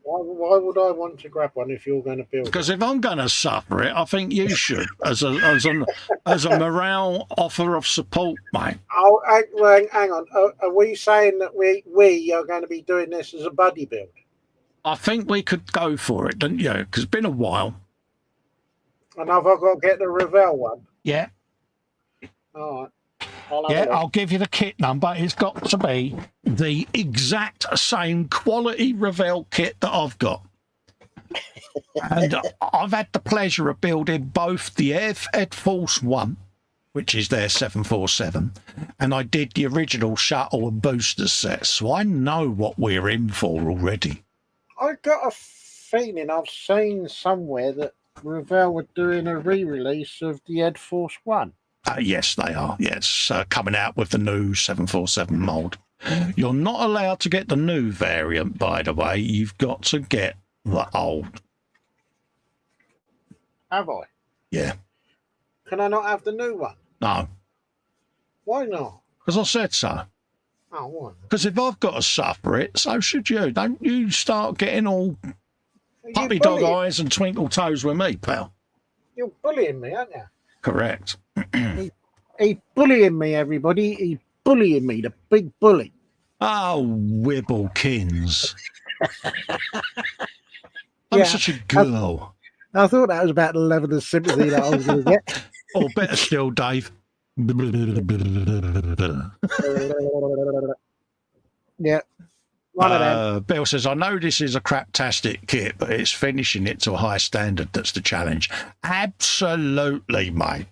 Why would I want to grab one if you're going to build it? Because if I'm going to suffer it, I think you should, as a morale offer of support, mate. Oh, hang on. Are we saying that we are going to be doing this as a buddy build? I think we could go for it, don't you? Because it's been a while. And have I got to get the Revell one? Yeah. All right. I'll give you the kit number. It's got to be the exact same quality Revell kit that I've got. And I've had the pleasure of building both the Ed Force 1, which is their 747, and I did the original shuttle and booster set, so I know what we're in for already. I got a feeling I've seen somewhere that Revell were doing a re-release of the Ed Force 1. Yes, they are. Yes, coming out with the new 747 mould. You're not allowed to get the new variant, by the way. You've got to get the old. Have I? Yeah. Can I not have the new one? No. Why not? Because I said so. Oh, why? Because if I've got to suffer it, so should you. Don't you start getting all puppy dog eyes and twinkle toes with me, pal. You're bullying me, aren't you? Correct. He's bullying me, everybody. He's bullying me, the big bully. Oh, Wibblekins. I'm such a girl. I thought that was about the level of sympathy that I was going to get. Or better still, Dave. Yeah. One of them. Bill says, I know this is a craptastic kit, but it's finishing it to a high standard that's the challenge. Absolutely, mate.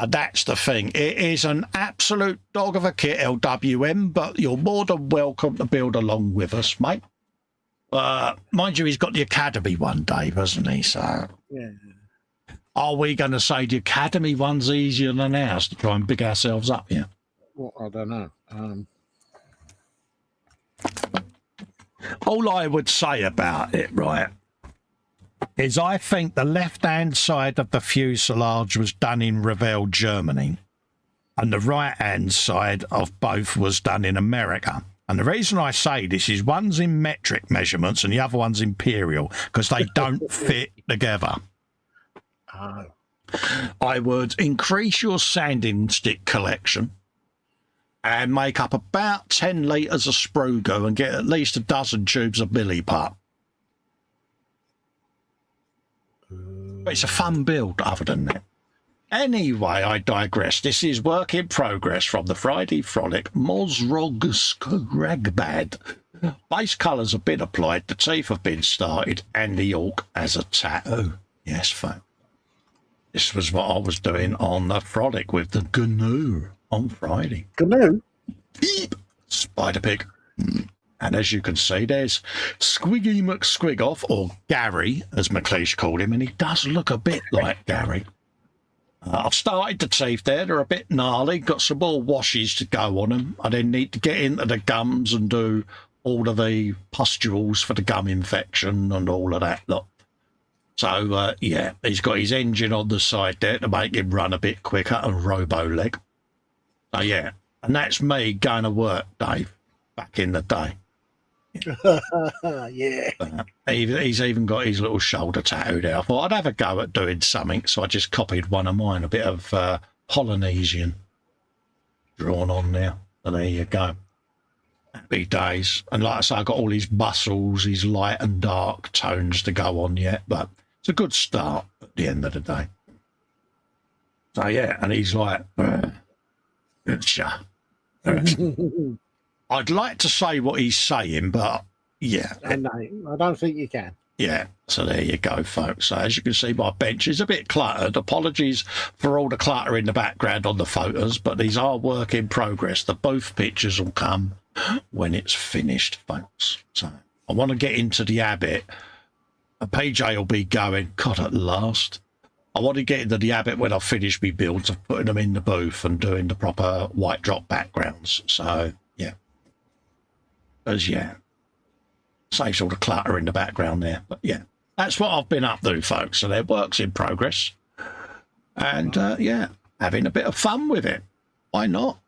That's the thing. It is an absolute dog of a kit, LWM, but you're more than welcome to build along with us, mate. Mind you, he's got the Academy one, Dave, hasn't he? So, yeah. Are we going to say the Academy one's easier than ours to try and big ourselves up here? Well, I don't know. All I would say about it, right, is I think the left-hand side of the fuselage was done in Revell, Germany, and the right-hand side of both was done in America. And the reason I say this is one's in metric measurements and the other one's imperial, because they don't fit together. Oh. I would increase your sanding stick collection and make up about 10 litres of sprue goo and get at least a dozen tubes of milliput. But it's a fun build other than that. Anyway, I digress. This is work in progress from the Friday Frolic Mozrog Ragbad. Base colours have been applied, the teeth have been started, and the orc as a tattoo. Yes, folks. This was what I was doing on the Frolic with the GNU on Friday. GNU? Beep! Spider pig. And as you can see, there's Squiggy McSquigoff, or Gary, as McLeish called him, and he does look a bit like Gary. I've started the teeth there. They're a bit gnarly. Got some more washes to go on them. I then need to get into the gums and do all of the pustules for the gum infection and all of that lot. So, yeah, he's got his engine on the side there to make him run a bit quicker and robo-leg. So, yeah, and that's me going to work, Dave, back in the day. Yeah. He's even got his little shoulder tattooed out. I thought I'd have a go at doing something, so I just copied one of mine, a bit of Polynesian drawn on there. So there you go. Happy days. And like I say, I got all his muscles, his light and dark tones to go on yet, but it's a good start at the end of the day. So yeah, and he's like, I'd like to say what he's saying, but yeah. I don't think you can. Yeah, so there you go, folks. So as you can see, my bench is a bit cluttered. Apologies for all the clutter in the background on the photos, but these are work in progress. The both pictures will come when it's finished, folks. So I want to get into the habit. PJ will be going, God, at last. I want to get into the habit when I finish my builds of putting them in the booth and doing the proper white drop backgrounds. So, yeah. Because, yeah. Saves all the clutter in the background there. But yeah, that's what I've been up to, folks. So their work's in progress. And yeah, having a bit of fun with it. Why not?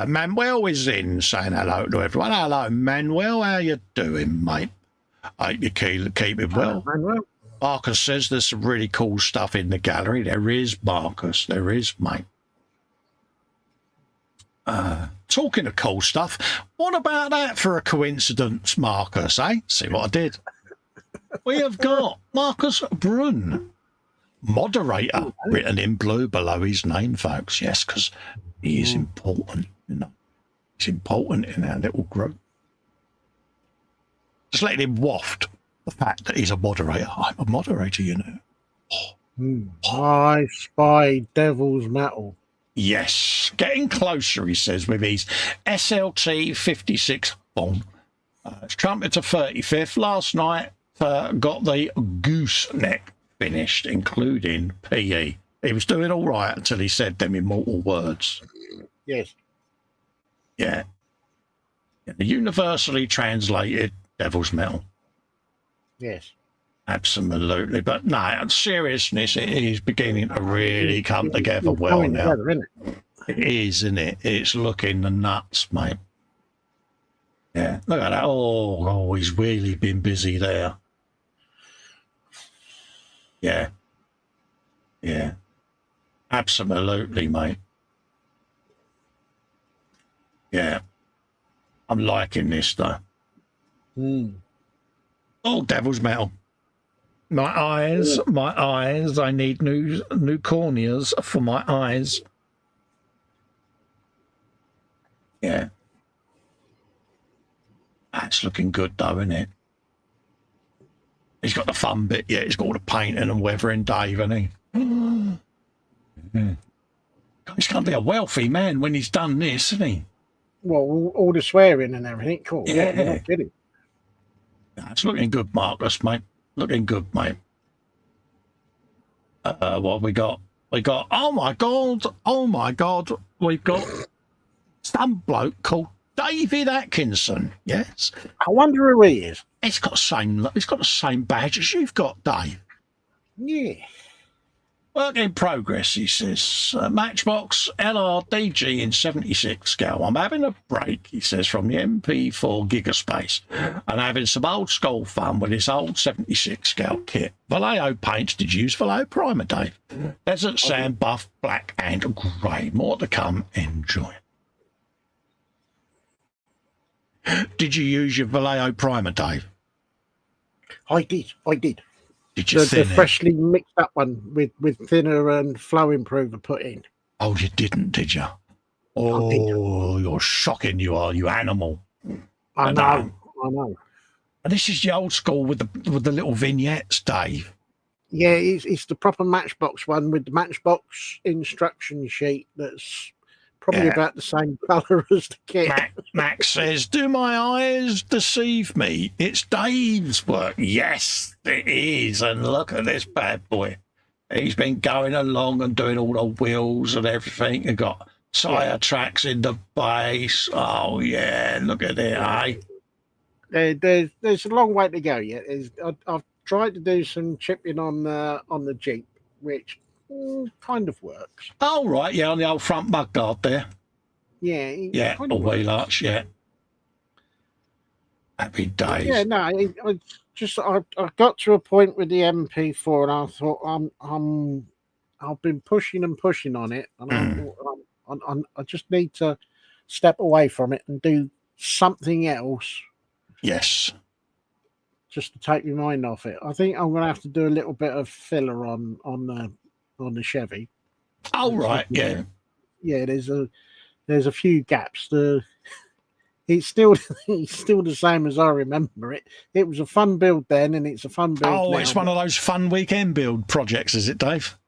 Manuel is in saying hello to everyone. Hello, Manuel. How you doing, mate? Hope you're keeping well. Manuel. Marcus says there's some really cool stuff in the gallery. There is, Marcus. There is, mate. Talking of cool stuff, what about that for a coincidence, Marcus, eh? See what I did? We have got Marcus Brunn, moderator, written in blue below his name, folks. Yes, because he is important, you know. He's important in our little group. Just letting him waft the fact that he's a moderator. I'm a moderator, you know. I spy devil's metal. Yes, getting closer, he says, with his SLT 56 bomb. It's trumpet to 35th. Last night, got the gooseneck finished, including PE. He was doing all right until he said them immortal words. Yes. Yeah. Universally translated devil's metal. Yes. Absolutely. But no, in seriousness, it is beginning to really come together well now. It is, isn't it? It's looking the nuts, mate. Yeah, look at that. Oh, he's really been busy there. Yeah. Yeah. Absolutely, mate. Yeah. I'm liking this, though. Oh, devil's metal. My eyes, I need new corneas for my eyes. Yeah. That's looking good though, isn't it? He's got the fun bit, yeah, he's got all the painting and weathering Dave, hasn't he? He's going to be a wealthy man when he's done this, isn't he? Well, all the swearing and everything, cool. Yeah. You're not kidding. It's looking good, Marcus, mate. Looking good, mate. What have we got? We got, oh my God, we've got some bloke called David Atkinson. Yes. I wonder who he is. It's got the same badge as you've got, Dave. Yeah. Work in progress, he says. Matchbox LRDG in 76 scale. I'm having a break, he says, from the MP4 Gigaspace and having some old school fun with this old 76 scale kit. Vallejo paints. Did you use Vallejo primer, Dave? Desert sand, buff, black and grey. More to come. Enjoy. Did you use your Vallejo primer, Dave? I did. Did you the freshly mixed up one with thinner and flow improver put in. Oh, you didn't, did you? Oh, you're shocking, you are, you animal. I know. And this is the old school with the little vignettes, Dave. Yeah, it's the proper Matchbox one with the Matchbox instruction sheet that's probably about the same colour as the kit. Max says, do my eyes deceive me? It's Dave's work. Yes, it is. And look at this bad boy. He's been going along and doing all the wheels and everything. And got tire tracks in the base. Oh, yeah, look at it, eh? There's a long way to go yet. I've tried to do some chipping on the Jeep, which kind of works. Oh, right, yeah, on the old front mudguard there. Yeah. Yeah, or wheel arch, yeah. Happy days. Yeah, no, I got to a point with the MP4, and I thought I've been pushing and pushing on it, and I thought I just need to step away from it and do something else. Yes. Just to take my mind off it. I think I'm going to have to do a little bit of filler on the Chevy. Oh right, yeah. Yeah, there's a few gaps. It's still the same as I remember it. It was a fun build then, and it's a fun build now. Oh, it's one of those fun weekend build projects, is it, Dave?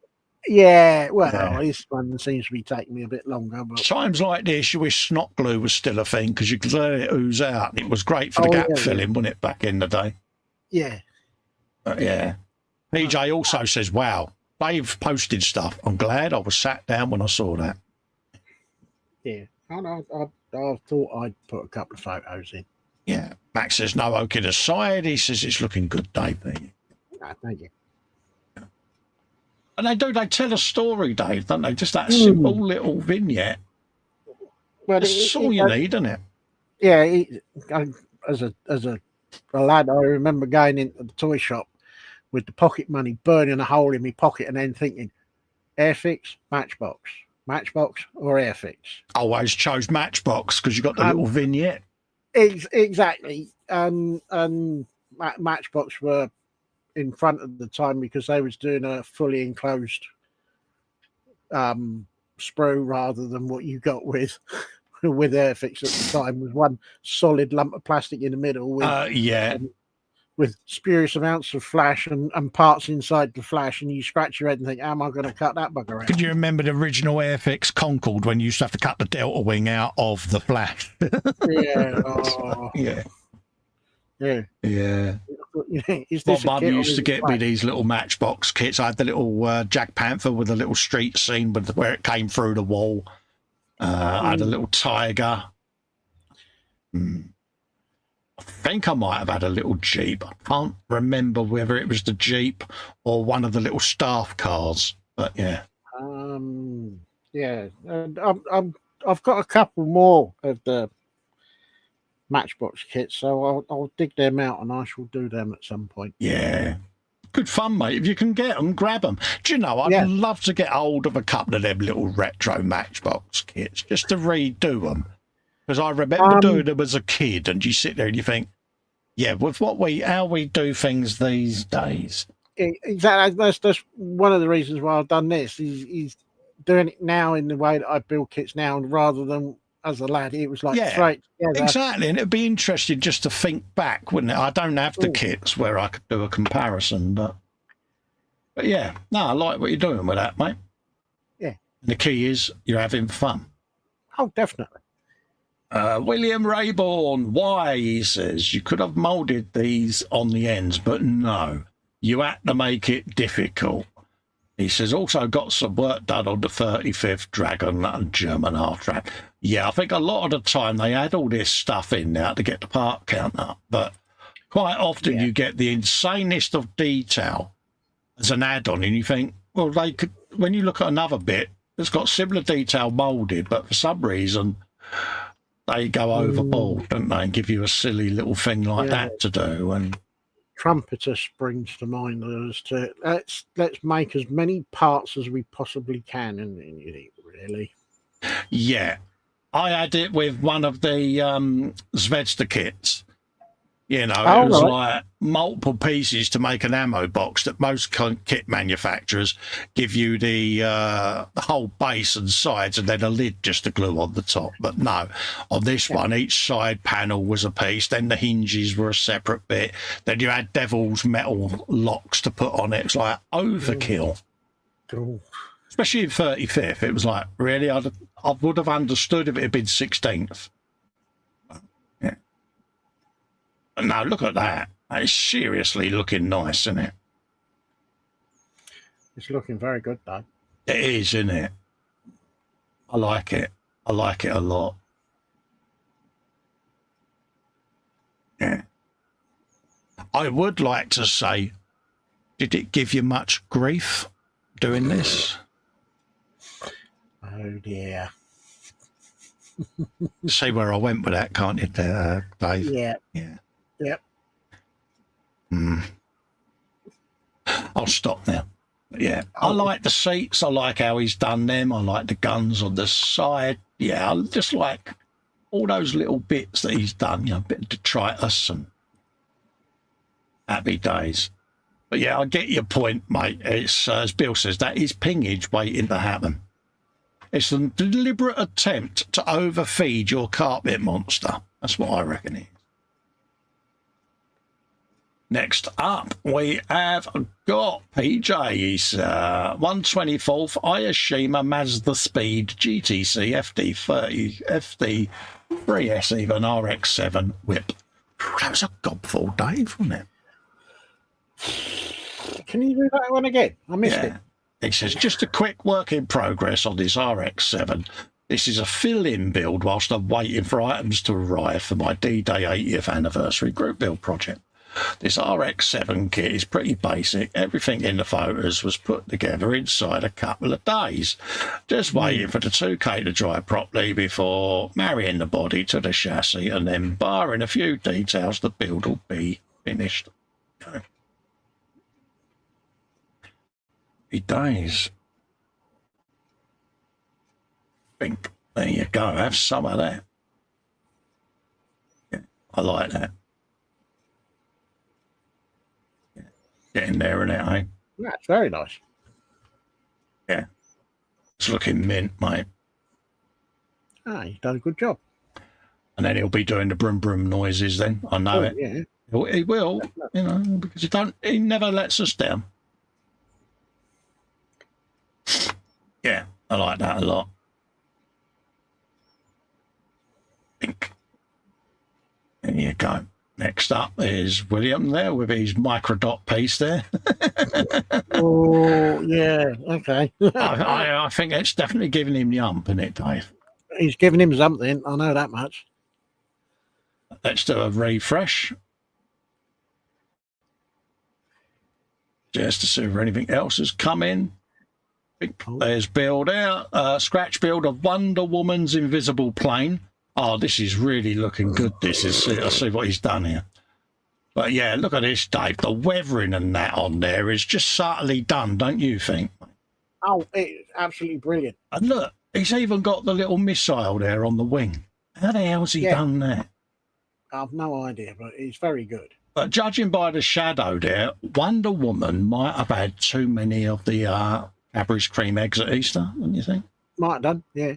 Yeah, well, this one seems to be taking me a bit longer. But times like this, you wish snot glue was still a thing because you could let it ooze out. And it was great for the gap filling, wasn't it, back in the day? Yeah. Yeah. PJ also says, wow, Dave posted stuff. I'm glad I was sat down when I saw that. Yeah. I thought I'd put a couple of photos in. Yeah. Max says, no oaking aside. He says, it's looking good, Dave. Thank you. And they tell a story, Dave, don't they? Just that simple little vignette. Well, that's all you need, isn't it? Yeah. As a lad, I remember going into the toy shop with the pocket money burning a hole in my pocket and then thinking, Airfix, Matchbox or Airfix. Always chose Matchbox because you got the little vignette. Exactly. And Matchbox were in front at the time because they was doing a fully enclosed sprue rather than what you got with Airfix at the time, with one solid lump of plastic in the middle with spurious amounts of flash and parts inside the flash, and you scratch your head and think, how am I going to cut that bugger out? Could you remember the original Airfix Concorde when you used to have to cut the delta wing out of the flash? Yeah. Oh. Yeah. My mum used to get me these little Matchbox kits. I had the little Jack Panther with a little street scene where it came through the wall. I had a little Tiger. I think I might have had a little Jeep. I can't remember whether it was the Jeep or one of the little staff cars. But yeah. Yeah. I've got a couple more of the Matchbox kits, so I'll dig them out and I shall do them at some point. Yeah. Good fun, mate. If you can get them, grab them. Do you know, I'd love to get hold of a couple of them little retro Matchbox kits just to redo them. Because I remember doing them as a kid, and you sit there and you think, yeah, with how we do things these days. Exactly. That's one of the reasons why I've done this. Is doing it now in the way that I build kits now, and rather than as a lad, it was like straight together. Exactly, and it'd be interesting just to think back, wouldn't it? I don't have the kits where I could do a comparison, but yeah, no, I like what you're doing with that, mate. Yeah. And the key is you're having fun. Oh, definitely. William Rayborn, why, he says, you could have moulded these on the ends, but no, you had to make it difficult. He says, also got some work done on the 35th Dragon and German half-track. Yeah, I think a lot of the time they had all this stuff in now to get the part count up, but quite often you get the insanest of detail as an add-on, and you think, well, they could, when you look at another bit, it's got similar detail moulded, but for some reason they go overboard, don't they, and give you a silly little thing like that to do. And Trumpeter springs to mind as to let's make as many parts as we possibly can, and really. Yeah, I had it with one of the Zvezda kits. You know, it was like multiple pieces to make an ammo box that most kit manufacturers give you the whole base and sides and then a lid just to glue on the top. But no, on this one, each side panel was a piece. Then the hinges were a separate bit. Then you had devil's metal locks to put on it. It's like overkill. Cool. Especially in 35th. It was like, really? I would have understood if it had been 16th. No, look at that. It's seriously looking nice, isn't it? It's looking very good, though. It is, isn't it? I like it. I like it a lot. Yeah. I would like to say, did it give you much grief doing this? Oh, dear. See where I went with that, can't you, Dave? Yeah. Yeah. Yep. I'll stop now. Yeah, I like the seats. I like how he's done them. I like the guns on the side. Yeah, I just like all those little bits that he's done. You know, a bit of detritus and happy days. But yeah, I get your point, mate. It's as Bill says, that is pingage waiting to happen. It's a deliberate attempt to overfeed your carpet monster. That's what I reckon it is. Next up, we have got PJ's 124th Ayashima Mazda Speed GTC FD30 FD3S even RX7 whip. That was a gobful, Dave, wasn't it? Can you do that one again? I missed it. He says, just a quick work in progress on this RX7. This is a fill-in build whilst I'm waiting for items to arrive for my D-Day 80th anniversary group build project. This RX7 kit is pretty basic. Everything in the photos was put together inside a couple of days. Just waiting for the 2K to dry properly before marrying the body to the chassis, and then barring a few details, the build will be finished. Days. Think. There you go. Have some of that. Yeah, I like that. Yeah. Getting there, isn't it, eh? That's very nice. Yeah. It's looking mint, mate. You've done a good job. And then he'll be doing the brum brum noises then. I know it. Yeah. He will, you know, because he never lets us down. Yeah, I like that a lot. Think. There you go. Next up is William there with his microdot piece there. Oh, yeah, okay. I think it's definitely giving him the ump, isn't it, Dave? He's giving him something, I know that much. Let's do a refresh. Just to see if anything else has come in. There's build out, scratch build of Wonder Woman's invisible plane. Oh, this is really looking good. This is, let's see what he's done here. But yeah, look at this, Dave. The weathering and that on there is just subtly done, don't you think? Oh, it's absolutely brilliant. And look, he's even got the little missile there on the wing. How the hell's he done that? I've no idea, but it's very good. But judging by the shadow there, Wonder Woman might have had too many of the Cadbury's cream eggs at Easter, don't you think? Might have done, yeah.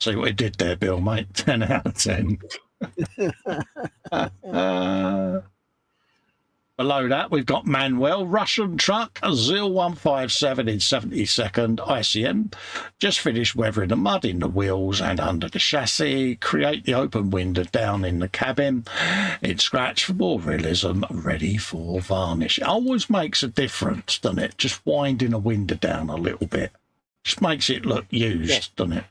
See what he did there, Bill, mate. 10 out of 10. Below that, we've got Manuel, Russian truck, a ZIL 157 in 72nd ICM. Just finished weathering the mud in the wheels and under the chassis. Create the open window down in the cabin. It's scratched for more realism, ready for varnish. It always makes a difference, doesn't it? Just winding a window down a little bit. Just makes it look used, doesn't it?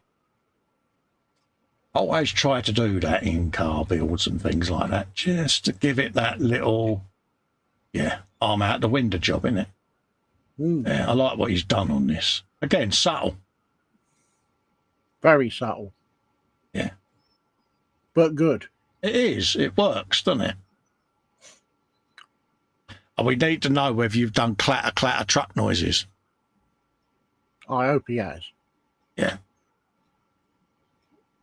Always try to do that in car builds and things like that, just to give it that little, arm out the window job, innit? Yeah, I like what he's done on this. Again, subtle. Very subtle. Yeah. But good. It is. It works, doesn't it? And we need to know whether you've done clatter, clatter truck noises. I hope he has. Yeah.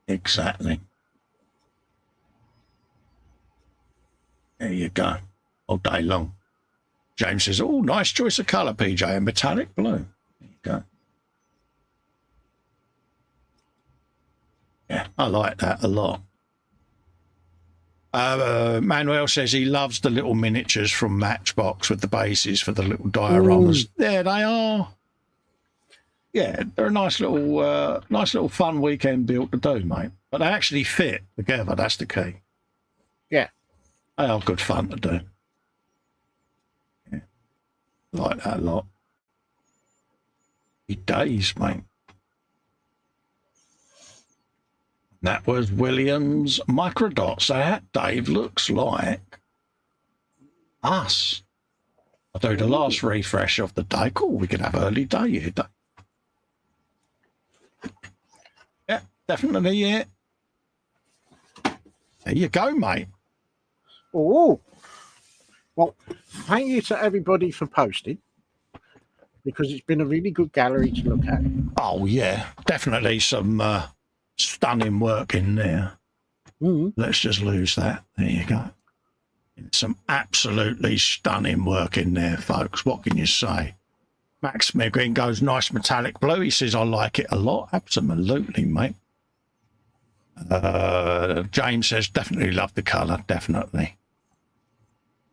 Exactly. There you go. All day long. James says, oh, nice choice of colour, PJ, and metallic blue. There you go. Yeah, I like that a lot. Manuel says he loves the little miniatures from Matchbox with the bases for the little dioramas. There they are. Yeah, they're a nice little fun weekend build to do, mate. But they actually fit together. That's the key. Yeah, they are good fun to do. Yeah, like that a lot. Days, mate. That was Williams Microdots. That, Dave, looks like us. I'll do the last refresh of the day. Cool, we could have early day here, Dave. Definitely, yeah. There you go, mate. Oh, well, thank you to everybody for posting, because it's been a really good gallery to look at. Oh, yeah, definitely some stunning work in there. Let's just lose that. There you go. Some absolutely stunning work in there, folks. What can you say? Max Megrin goes, nice metallic blue. He says, I like it a lot. Absolutely, mate. James says, definitely love the colour. Definitely.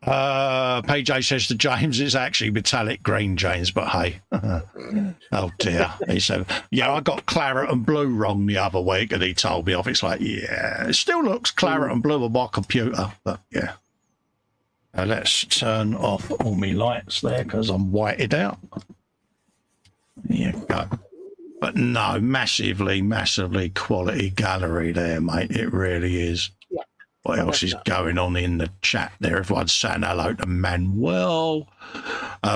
PJ says to James, it's actually metallic green, James, but hey. Oh dear. He said, yeah, I got claret and blue wrong the other week, and he told me off. It's like, yeah, it still looks claret and blue on my computer, but yeah. Let's turn off all my lights there because I'm whited out. There you go. But no, massively quality gallery there, mate. It really is. Yeah. What else is going on in the chat there? Everyone's saying hello to Manuel.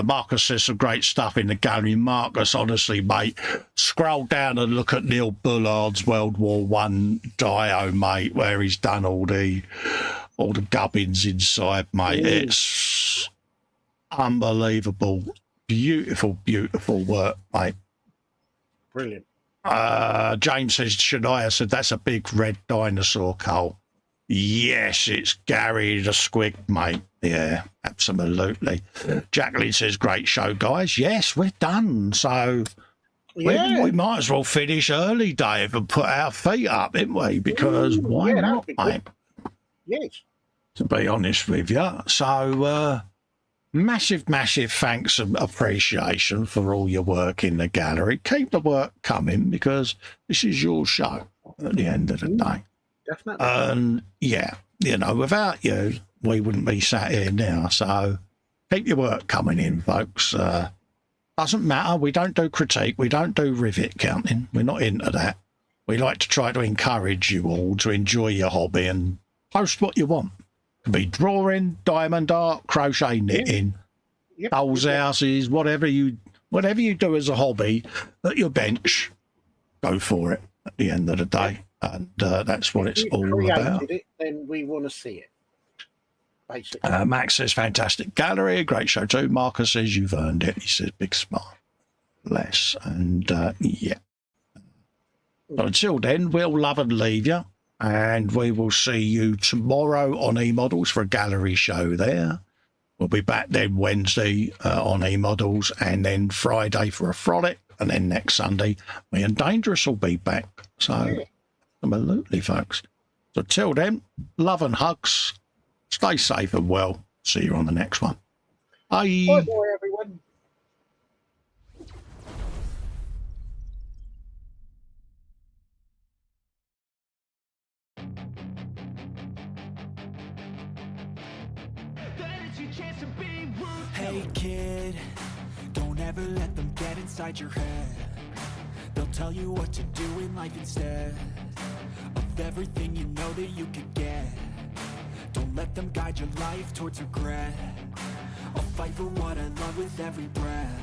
Marcus says some great stuff in the gallery. Marcus, honestly, mate, scroll down and look at Neil Bullard's World War One dio, mate, where he's done all the gubbins inside, mate. It's unbelievable. Beautiful work, mate. Brilliant. James says, Shania said, that's a big red dinosaur, Cole. Yes, it's Gary the Squig, mate. Yeah, absolutely. Jacqueline says, great show, guys. Yes, we're done. So we might as well finish early, Dave, and put our feet up, ain't we? Because why not, mate? Yes. To be honest with you. So massive thanks and appreciation for all your work in the gallery. Keep the work coming, because this is your show at the end of the day. Definitely. And yeah, you know, without you, we wouldn't be sat here now. So keep your work coming in, folks. Doesn't matter. We don't do critique. We don't do rivet counting. We're not into that. We like to try to encourage you all to enjoy your hobby and post what you want. It could be drawing, diamond art, crochet, knitting, dolls houses, whatever you do as a hobby at your bench, go for it at the end of the day. And that's what it's all about. Then we want to see it, basically. Max says, fantastic gallery, great show too. Marcus says, you've earned it. He says, big smile. Bless. And yeah. So until then, we'll love and leave you. And we will see you tomorrow on eModels for a gallery show there. We'll be back then Wednesday on eModels, and then Friday for a frolic. And then next Sunday, me and Dangerous will be back. So, absolutely, folks. So till then, love and hugs. Stay safe and well. See you on the next one. Bye. Bye, everyone. Hey kid, don't ever let them get inside your head. They'll tell you what to do in life instead of everything you know that you could get. Don't let them guide your life towards regret. I'll fight for what I love with every breath.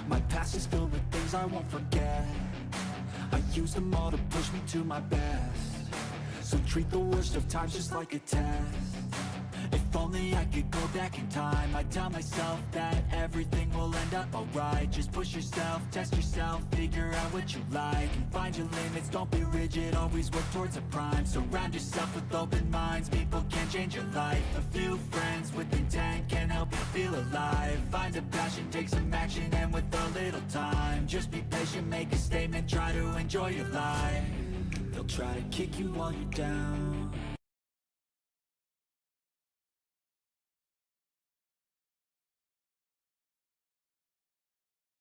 My past is filled with things I won't forget. I use them all to push me to my best. So treat the worst of times just like a test. If only I could go back in time, I'd tell myself that everything will end up alright. Just push yourself, test yourself, figure out what you like, and find your limits, don't be rigid, always work towards a prime. Surround yourself with open minds, people can change your life. A few friends with intent can help you feel alive. Find a passion, take some action, and with a little time, just be patient, make a statement, try to enjoy your life. They'll try to kick you while you're down.